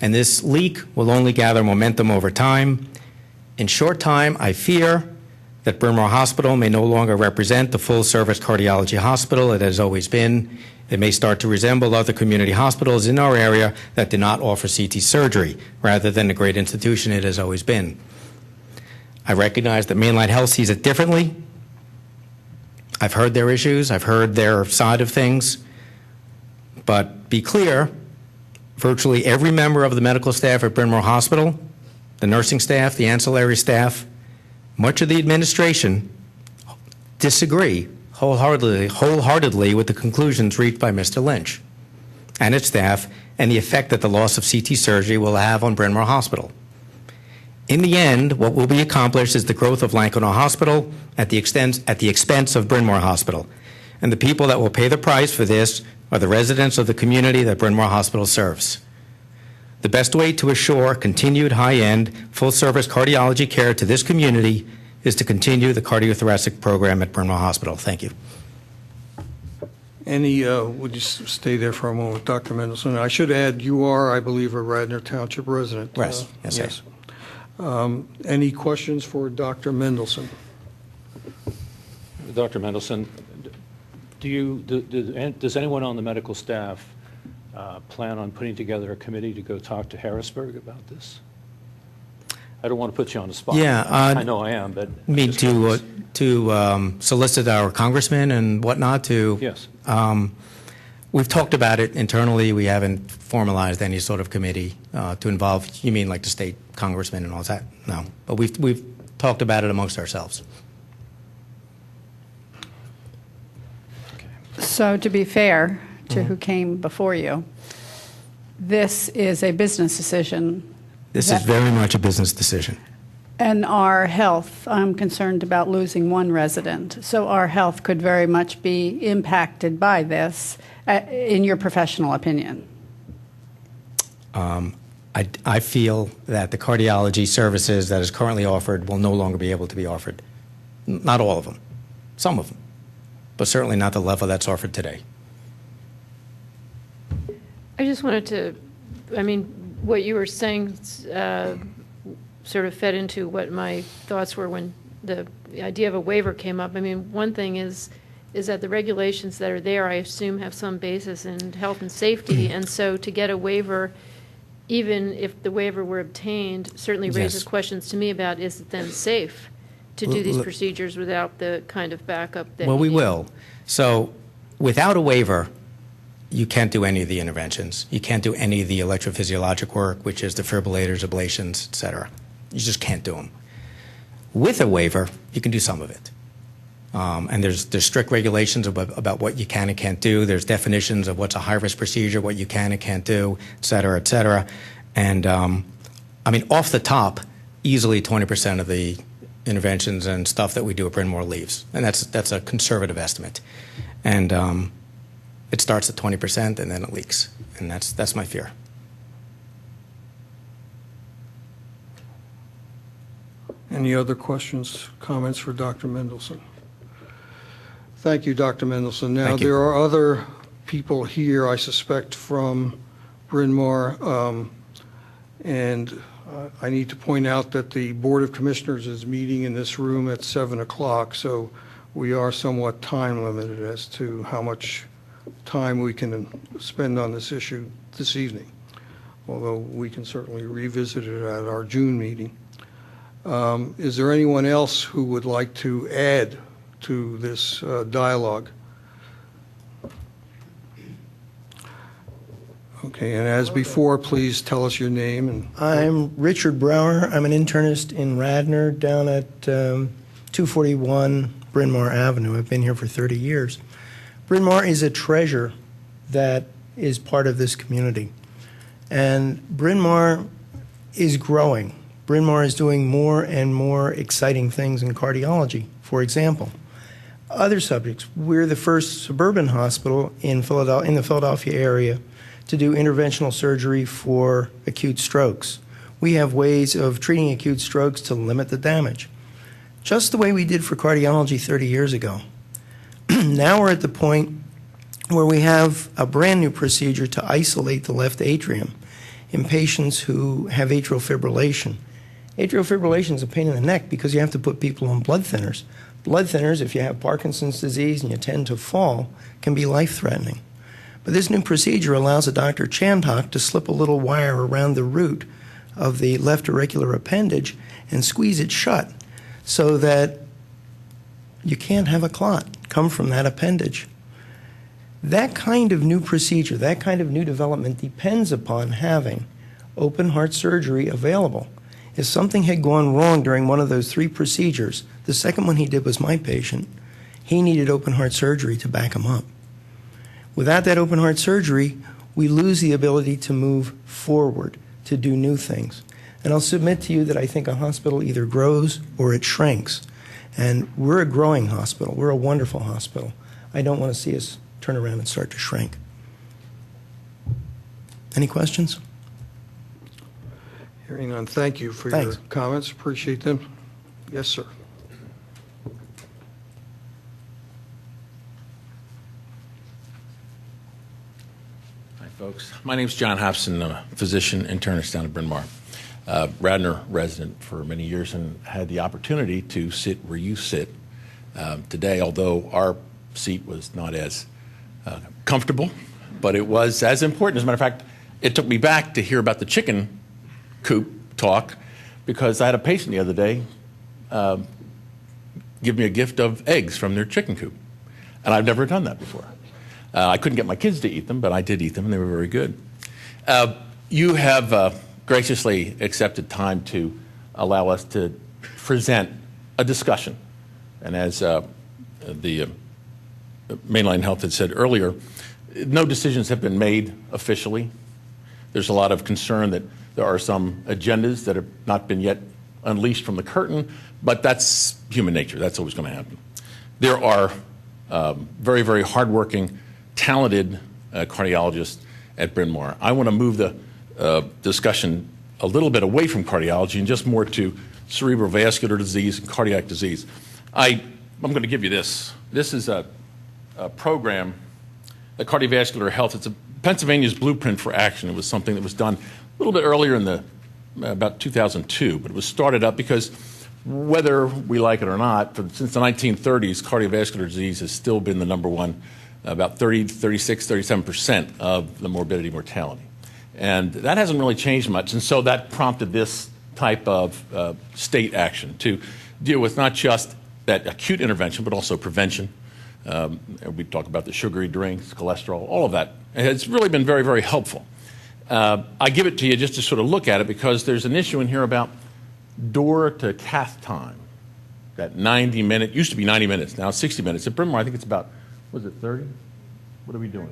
And this leak will only gather momentum over time. In short time, I fear that Bryn Mawr Hospital may no longer represent the full-service cardiology hospital it has always been. It may start to resemble other community hospitals in our area that do not offer CT surgery, rather than the great institution it has always been. I recognize that Mainline Health sees it differently. I've heard their issues. I've heard their side of things. But be clear, virtually every member of the medical staff at Bryn Mawr Hospital, the nursing staff, the ancillary staff, much of the administration disagree wholeheartedly with the conclusions reached by Mr. Lynch and its staff and the effect that the loss of CT surgery will have on Bryn Mawr Hospital. In the end, what will be accomplished is the growth of Lankenau Hospital at the expense of Bryn Mawr Hospital. And the people that will pay the price for this are the residents of the community that Bryn Mawr Hospital serves. The best way to assure continued high-end, full-service cardiology care to this community is to continue the cardiothoracic program at Bryn Mawr Hospital. Thank you. Would you stay there for a moment, Dr. Mendelson? I should add, you are, I believe, a Radnor Township resident. Yes, yes. Any questions for Dr. Mendelson? Dr. Mendelson, does anyone on the medical staff plan on putting together a committee to go talk to Harrisburg about this? I don't want to put you on the spot. Yeah, I know I am, but to solicit our congressmen and whatnot to. Yes. We've talked about it internally. We haven't formalized any sort of committee to involve. You mean like the state congressmen and all that? No, but we've talked about it amongst ourselves. So to be fair to who came before you, this is a business decision. This is very much a business decision. And our health, I'm concerned about losing one resident. So our health could very much be impacted by this, in your professional opinion. I feel that the cardiology services that is currently offered will no longer be able to be offered. Not all of them, some of them, but certainly not the level that's offered today. I just wanted to, what you were saying sort of fed into what my thoughts were when the idea of a waiver came up. One thing is is that the regulations that are there, I assume, have some basis in health and safety, and so to get a waiver, even if the waiver were obtained, certainly raises Yes. questions to me about, is it then safe to do these procedures without the kind of backup that Well, you we need? will. So without a waiver, you can't do any of the interventions. You can't do any of the electrophysiologic work, which is defibrillators, ablations, et cetera. You just can't do them. With a waiver, you can do some of it. And there's strict regulations about what you can and can't do. There's definitions of what's a high-risk procedure, what you can and can't do, et cetera, et cetera. And, I mean, off the top, easily 20% of the interventions and stuff that we do at Bryn Mawr leaves. And that's a conservative estimate. And it starts at 20% and then it leaks. And that's my fear. Any other questions, comments for Dr. Mendelson? Thank you, Dr. Mendelson. Now, Thank you. there are other people here, I suspect, from Bryn Mawr, and I need to point out that the Board of Commissioners is meeting in this room at 7 o'clock, so we are somewhat time limited as to how much time we can spend on this issue this evening, although we can certainly revisit it at our June meeting. Is there anyone else who would like to add to this dialogue? Okay, and as before, please tell us your name. And I'm Richard Brower. I'm an internist in Radnor down at 241 Bryn Mawr Avenue. I've been here for 30 years. Bryn Mawr is a treasure that is part of this community. And Bryn Mawr is growing. Bryn Mawr is doing more and more exciting things in cardiology. For example, other subjects. We're the first suburban hospital in the Philadelphia area to do interventional surgery for acute strokes. We have ways of treating acute strokes to limit the damage, just the way we did for cardiology 30 years ago. Now we're at the point where we have a brand new procedure to isolate the left atrium in patients who have atrial fibrillation. Atrial fibrillation is a pain in the neck because you have to put people on blood thinners. Blood thinners, if you have Parkinson's disease and you tend to fall, can be life-threatening. But this new procedure allows a Dr. Chantok to slip a little wire around the root of the left auricular appendage and squeeze it shut so that you can't have a clot come from that appendage. That kind of new procedure, that kind of new development depends upon having open heart surgery available. If something had gone wrong during one of those 3 procedures, the second one he did was my patient, he needed open heart surgery to back him up. Without that open heart surgery, we lose the ability to move forward, to do new things. And I'll submit to you that I think a hospital either grows or it shrinks. And we're a growing hospital. We're a wonderful hospital. I don't want to see us turn around and start to shrink. Any questions? hearing none, thank you for Thanks. your comments. Appreciate them. Yes, sir. Hi, folks. My name's John Hobson. I'm a physician internist down at Bryn Mawr. Radnor resident for many years and had the opportunity to sit where you sit today, although our seat was not as comfortable, but it was as important. As a matter of fact, it took me back to hear about the chicken coop talk because I had a patient the other day give me a gift of eggs from their chicken coop, and I've never done that before. I couldn't get my kids to eat them, but I did eat them, and they were very good. You have graciously accepted time to allow us to present a discussion. And as the Mainline Health had said earlier, no decisions have been made officially. There's a lot of concern that there are some agendas that have not been yet unleashed from the curtain, but that's human nature. That's always going to happen. There are very, very hardworking, talented cardiologists at Bryn Mawr. I want to move the discussion a little bit away from cardiology and just more to cerebrovascular disease and cardiac disease. I'm going to give you this. This is a program, the cardiovascular health. It's Pennsylvania's blueprint for action. It was something that was done a little bit earlier in about 2002, but it was started up because whether we like it or not, since the 1930s, cardiovascular disease has still been the number one, about 30, 36, 37% of the morbidity mortality. And that hasn't really changed much. And so that prompted this type of state action to deal with not just that acute intervention, but also prevention. We talk about the sugary drinks, cholesterol, all of that. And it's really been very, very helpful. I give it to you just to sort of look at it because there's an issue in here about door to cath time. That 90-minute, used to be 90 minutes, now 60 minutes. At Bryn Mawr, I think it's about, was it 30? What are we doing?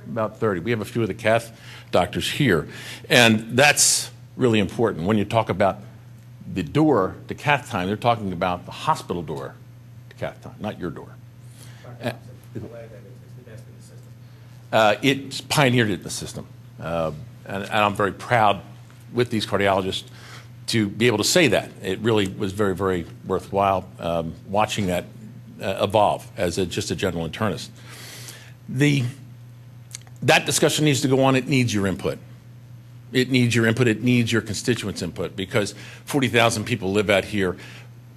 About 30. We have a few of the cath doctors here. And that's really important. When you talk about the door to cath time, they're talking about the hospital door to cath time, not your door. It's pioneered it in the system. And I'm very proud with these cardiologists to be able to say that. It really was very, very worthwhile watching that evolve as just a general internist. That discussion needs to go on. It needs your input. It needs your input. It needs your constituents' input because 40,000 people live out here.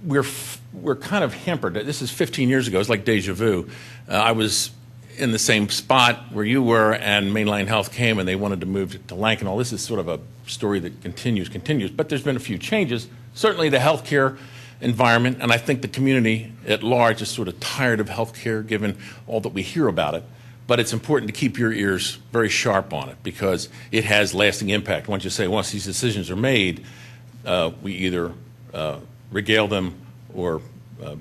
We're kind of hampered. This is 15 years ago. It's like deja vu. I was in the same spot where you were, and Mainline Health came, and they wanted to move to Lankenau. This is sort of a story that continues. But there's been a few changes. Certainly the healthcare environment, and I think the community at large is sort of tired of healthcare, given all that we hear about it. But it's important to keep your ears very sharp on it because it has lasting impact. Once these decisions are made, we either regale them or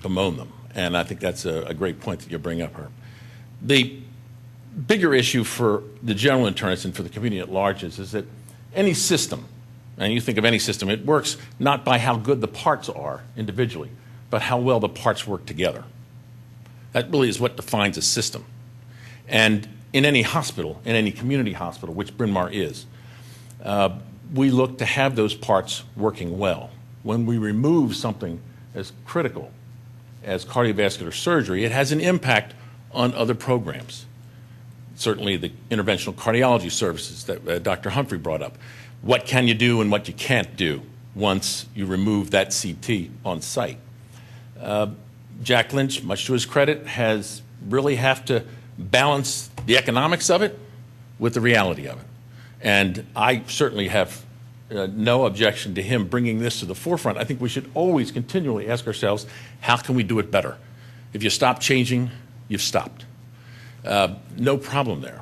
bemoan them. And I think that's a great point that you bring up, Herb. The bigger issue for the general internist and for the community at large is that any system, and you think of any system, it works not by how good the parts are individually, but how well the parts work together. That really is what defines a system. And in any hospital, in any community hospital, which Bryn Mawr is, we look to have those parts working well. When we remove something as critical as cardiovascular surgery, it has an impact on other programs. Certainly the interventional cardiology services that Dr. Humphrey brought up. What can you do and what you can't do once you remove that CT on site? Jack Lynch, much to his credit, has really have to balance the economics of it with the reality of it. And I certainly have no objection to him bringing this to the forefront. I think we should always continually ask ourselves, how can we do it better? If you stop changing, you've stopped. No problem there.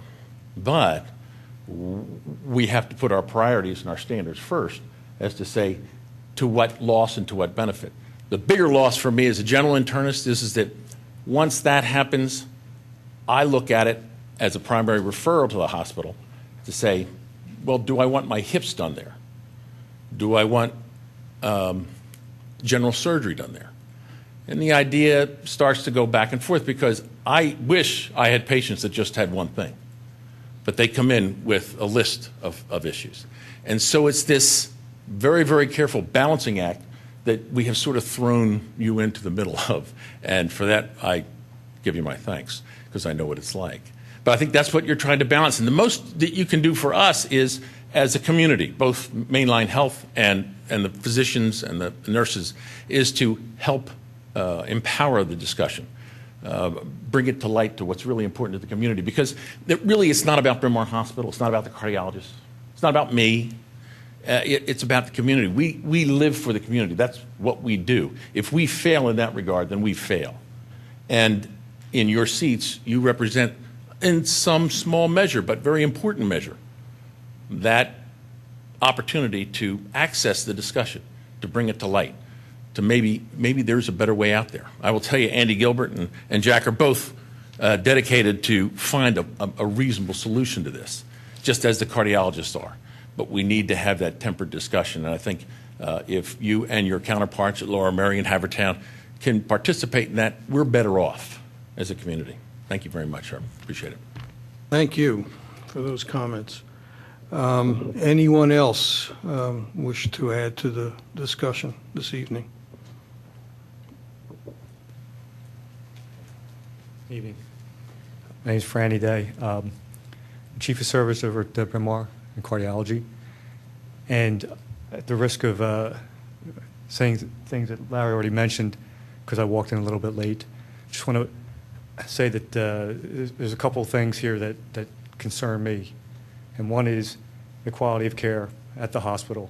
But we have to put our priorities and our standards first as to say to what loss and to what benefit. The bigger loss for me as a general internist is that once that happens, I look at it as a primary referral to the hospital to say, well, do I want my hips done there? Do I want general surgery done there? And the idea starts to go back and forth because I wish I had patients that just had one thing, but they come in with a list of issues. And so it's this very, very careful balancing act that we have sort of thrown you into the middle of. And for that, I give you my thanks because I know what it's like. But I think that's what you're trying to balance. And the most that you can do for us is, as a community, both Mainline Health and the physicians and the nurses, is to help empower the discussion, bring it to light to what's really important to the community. Because it's not about Bryn Mawr Hospital. It's not about the cardiologist. It's not about me. It's about the community. We live for the community. That's what we do. If we fail in that regard, then we fail. And in your seats, you represent, in some small measure, but very important measure, that opportunity to access the discussion, to bring it to light, to maybe there's a better way out there. I will tell you, Andy Gilbert and Jack are both dedicated to find a reasonable solution to this, just as the cardiologists are. But we need to have that tempered discussion. And I think if you and your counterparts at Laura Mary and Havertown can participate in that, we're better off as a community. Thank you very much, Herb. Appreciate it. Thank you for those comments. Anyone else wish to add to the discussion this evening? Evening. My name is Franny Day. I'm Chief of Service over at Bryn Mawr in cardiology. And at the risk of saying things that Larry already mentioned because I walked in a little bit late. Just want to say that there's a couple of things here that concern me. And one is the quality of care at the hospital.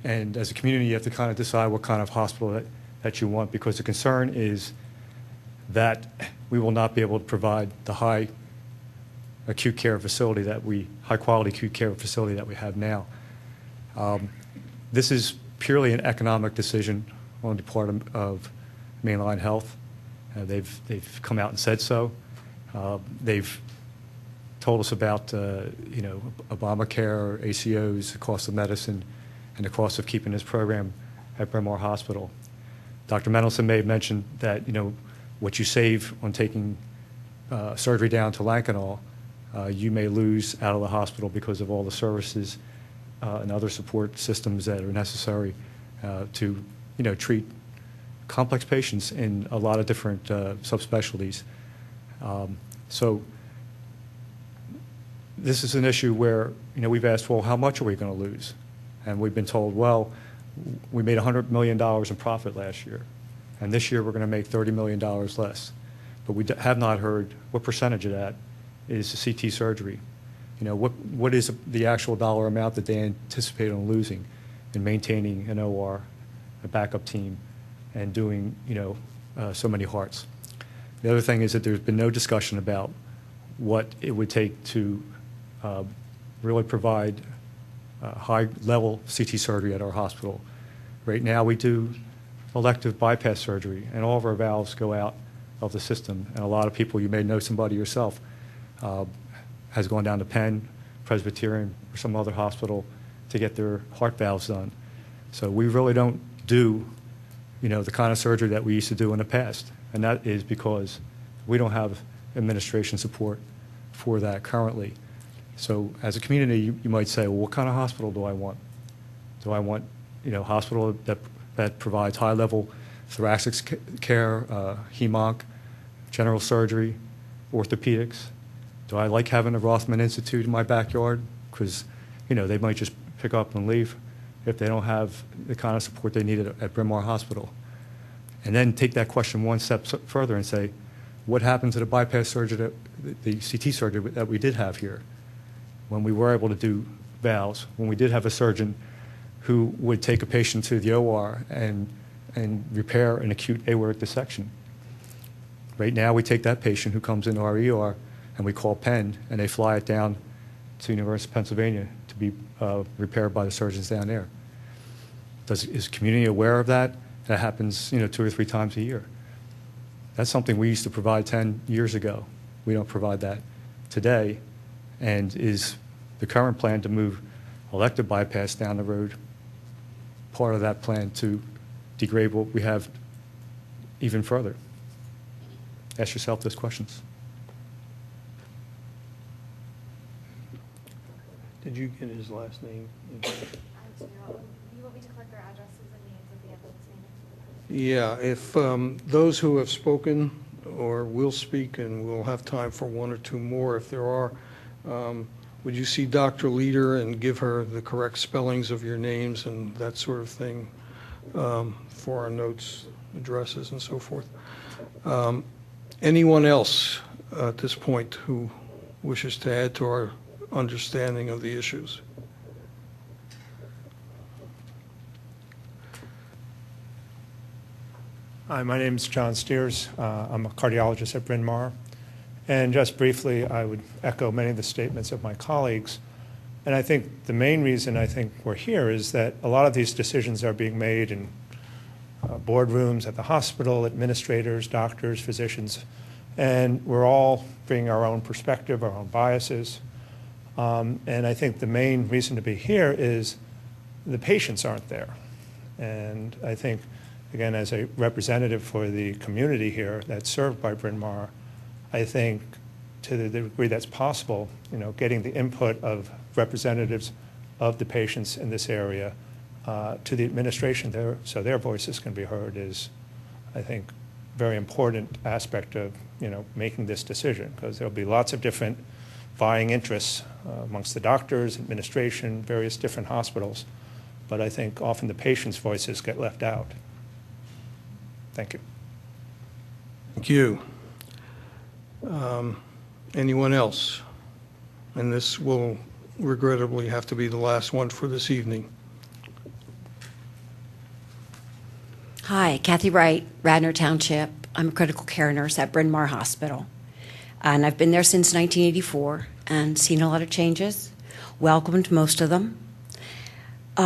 And as a community, you have to kind of decide what kind of hospital that you want, because the concern is that we will not be able to provide the high quality acute care facility that we have now. This is purely an economic decision on the part of Mainline Health. They've come out and said so. They've told us about Obamacare, ACOs, the cost of medicine, and the cost of keeping this program at Bryn Mawr Hospital. Dr. Mendelson may have mentioned that what you save on taking surgery down to Lankenau, you may lose out of the hospital because of all the services and other support systems that are necessary to treat complex patients in a lot of different subspecialties. So this is an issue where we've asked, well, how much are we going to lose? And we've been told, well, we made $100 million in profit last year, and this year we're going to make $30 million less. But we have not heard what percentage of that is the CT surgery. What is the actual dollar amount that they anticipate on losing in maintaining an OR, a backup team, and doing so many hearts. The other thing is that there's been no discussion about what it would take to really provide high-level CT surgery at our hospital. Right now we do elective bypass surgery, and all of our valves go out of the system. And a lot of people, you may know somebody yourself, has gone down to Penn, Presbyterian, or some other hospital to get their heart valves done. So we really don't do the kind of surgery that we used to do in the past. And that is because we don't have administration support for that currently. So as a community, you might say, well, what kind of hospital do I want? Do I want a hospital that provides high-level thoracic care, hem-onc, general surgery, orthopedics? Do I like having a Rothman Institute in my backyard? Because they might just pick up and leave if they don't have the kind of support they need at Bryn Mawr Hospital. And then take that question one step further and say, what happened to the bypass surgery, the CT surgery that we did have here, when we were able to do valves, when we did have a surgeon who would take a patient to the OR and repair an acute aortic dissection? Right now, we take that patient who comes into our ER and we call Penn, and they fly it down to University of Pennsylvania to be repaired by the surgeons down there. Is the community aware of that? That happens 2 or 3 times a year. That's something we used to provide 10 years ago. We don't provide that today. And is the current plan to move elective bypass down the road part of that plan to degrade what we have even further? Ask yourself those questions. Did you get his last name? Do you want me to collect their addresses and names at the end of this meeting? Yeah, if those who have spoken or will speak, and we'll have time for 1 or 2 more if there are, would you see Dr. Leader and give her the correct spellings of your names and that sort of thing for our notes, addresses, and so forth? Anyone else at this point who wishes to add to our understanding of the issues? Hi, my name is John Steers. I'm a cardiologist at Bryn Mawr. And just briefly, I would echo many of the statements of my colleagues. And I think the main reason I think we're here is that a lot of these decisions are being made in boardrooms at the hospital, administrators, doctors, physicians, and we're all bringing our own perspective, our own biases. And I think the main reason to be here is the patients aren't there. And I think, again, as a representative for the community here that's served by Bryn Mawr, I think to the degree that's possible, getting the input of representatives of the patients in this area to the administration there so their voices can be heard is, I think, very important aspect of, making this decision, because there'll be lots of different vying interests amongst the doctors, administration, various different hospitals. but I think often the patient's voices get left out. Thank you. Thank you. Anyone else? And this will regrettably have to be the last one for this evening. Hi, Kathy Wright, Radnor Township. I'm a critical care nurse at Bryn Mawr Hospital. And I've been there since 1984 and seen a lot of changes, welcomed most of them.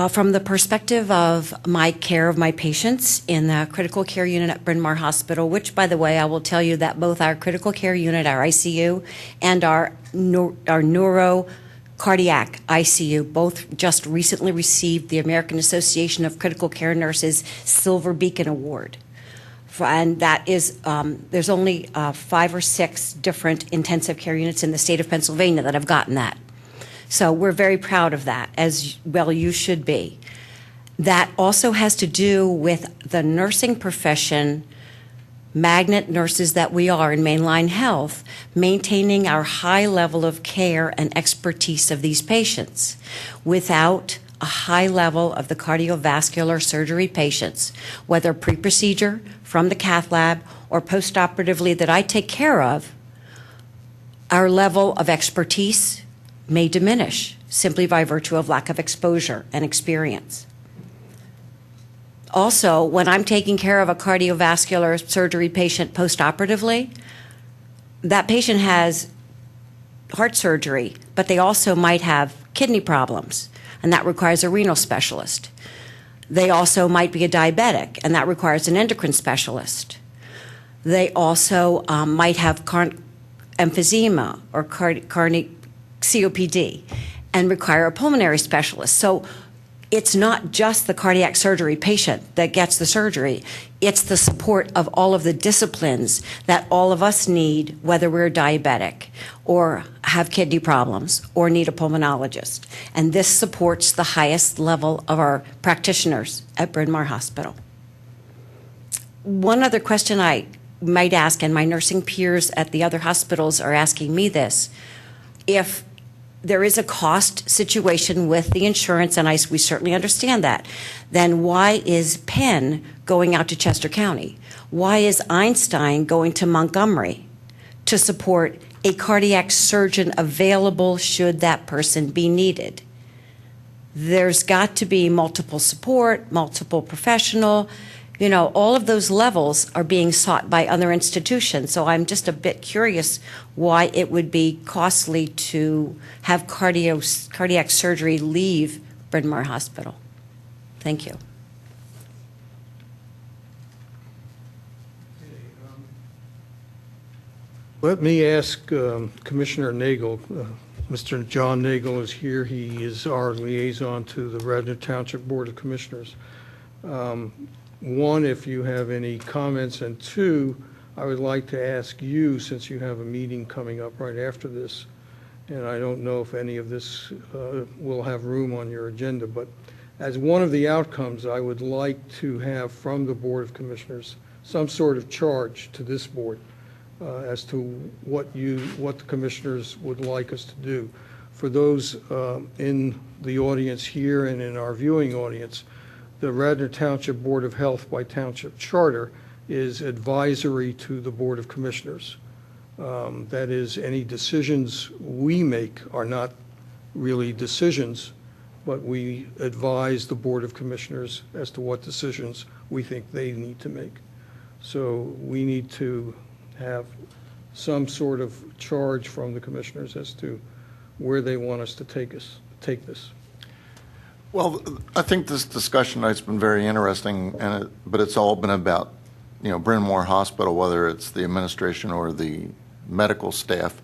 From the perspective of my care of my patients in the critical care unit at Bryn Mawr Hospital, which, by the way, I will tell you that both our critical care unit, our ICU, and our neuro cardiac ICU both just recently received the American Association of Critical Care Nurses Silver Beacon Award. And that is, there's only 5 or 6 different intensive care units in the state of Pennsylvania that have gotten that. So we're very proud of that, as well you should be. That also has to do with the nursing profession, magnet nurses that we are in mainline health, maintaining our high level of care and expertise of these patients. Without a high level of the cardiovascular surgery patients, whether pre-procedure, from the cath lab, or post-operatively that I take care of, our level of expertise may diminish simply by virtue of lack of exposure and experience. Also, when I'm taking care of a cardiovascular surgery patient post-operatively, that patient has heart surgery, but they also might have kidney problems, and that requires a renal specialist. They also might be a diabetic, and that requires an endocrine specialist. They also might have emphysema or COPD and require a pulmonary specialist. So it's not just the cardiac surgery patient that gets the surgery. It's the support of all of the disciplines that all of us need, whether we're diabetic or have kidney problems or need a pulmonologist. And this supports the highest level of our practitioners at Bryn Mawr Hospital. One other question I might ask, and my nursing peers at the other hospitals are asking me this, if there is a cost situation with the insurance, and we certainly understand that, then why is Penn going out to Chester County? Why is Einstein going to Montgomery to support a cardiac surgeon available should that person be needed? There's got to be multiple support, multiple professional, all of those levels are being sought by other institutions. So I'm just a bit curious why it would be costly to have cardiac surgery leave Bryn Mawr Hospital. Thank you. Let me ask Commissioner Nagel. Mr. John Nagel is here. He is our liaison to the Radnor Township Board of Commissioners. One, if you have any comments, and two, I would like to ask you, since you have a meeting coming up right after this, and I don't know if any of this will have room on your agenda, but as one of the outcomes, I would like to have from the Board of Commissioners some sort of charge to this board as to what the commissioners would like us to do. For those in the audience here and in our viewing audience, the Radnor Township Board of Health by Township Charter is advisory to the Board of Commissioners. That is, any decisions we make are not really decisions, but we advise the Board of Commissioners as to what decisions we think they need to make. So we need to have some sort of charge from the commissioners as to where they want us to take this. Well, I think this discussion tonight's been very interesting, but it's all been about, Bryn Mawr Hospital, whether it's the administration or the medical staff.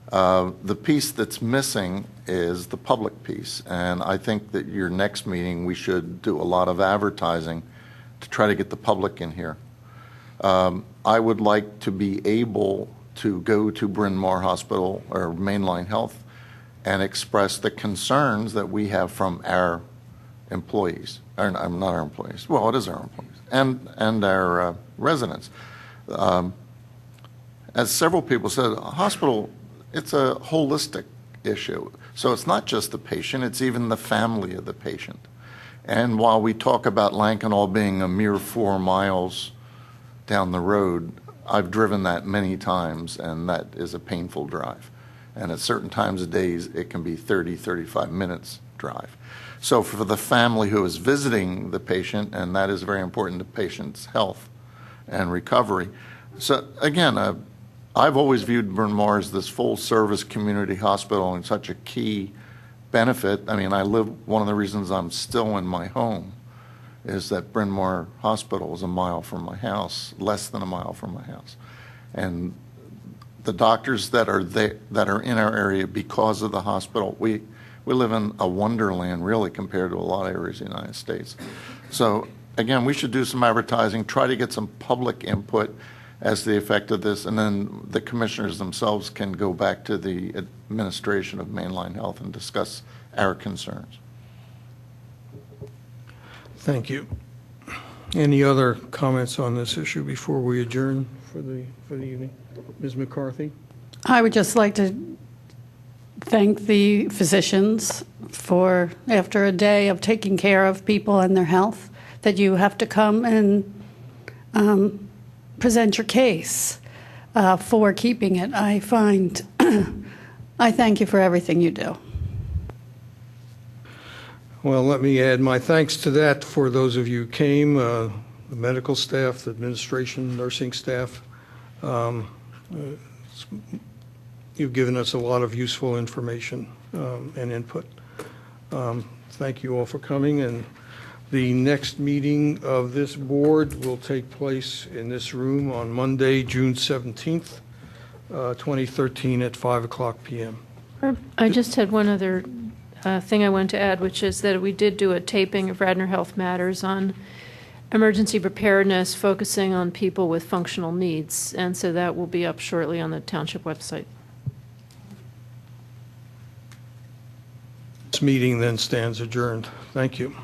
The piece that's missing is the public piece, and I think that your next meeting we should do a lot of advertising to try to get the public in here. I would like to be able to go to Bryn Mawr Hospital or Mainline Health and express the concerns that we have from our employees, or not our employees, well, it is our employees, and our residents. As several people said, a hospital, it's a holistic issue. So it's not just the patient, it's even the family of the patient. And while we talk about Lankenau being a mere 4 miles down the road, I've driven that many times, and that is a painful drive. And at certain times of days, it can be 30, 35 minutes drive. So for the family who is visiting the patient, and that is very important to patient's health and recovery. So again, I've always viewed Bryn Mawr as this full-service community hospital and such a key benefit. I mean, one of the reasons I'm still in my home is that Bryn Mawr Hospital is a mile from my house, less than a mile from my house. And the doctors that are there, that are in our area because of the hospital, we live in a wonderland really compared to a lot of areas in the United States. So again, we should do some advertising, try to get some public input as to the effect of this, and then the commissioners themselves can go back to the administration of Mainline Health and discuss our concerns. Thank you. Any other comments on this issue before we adjourn for the evening? Ms. McCarthy? I would just like to thank the physicians for, after a day of taking care of people and their health, that you have to come and present your case for keeping it. I find, I thank you for everything you do. Well, let me add my thanks to that for those of you who came, the medical staff, the administration, nursing staff. You've given us a lot of useful information and input. Thank you all for coming, and the next meeting of this board will take place in this room on Monday, June 17th, 2013 at 5:00 p.m. I just had one other thing I wanted to add, which is that we did do a taping of Radnor Health Matters on emergency preparedness, focusing on people with functional needs, and so that will be up shortly on the Township website. This meeting then stands adjourned. Thank you.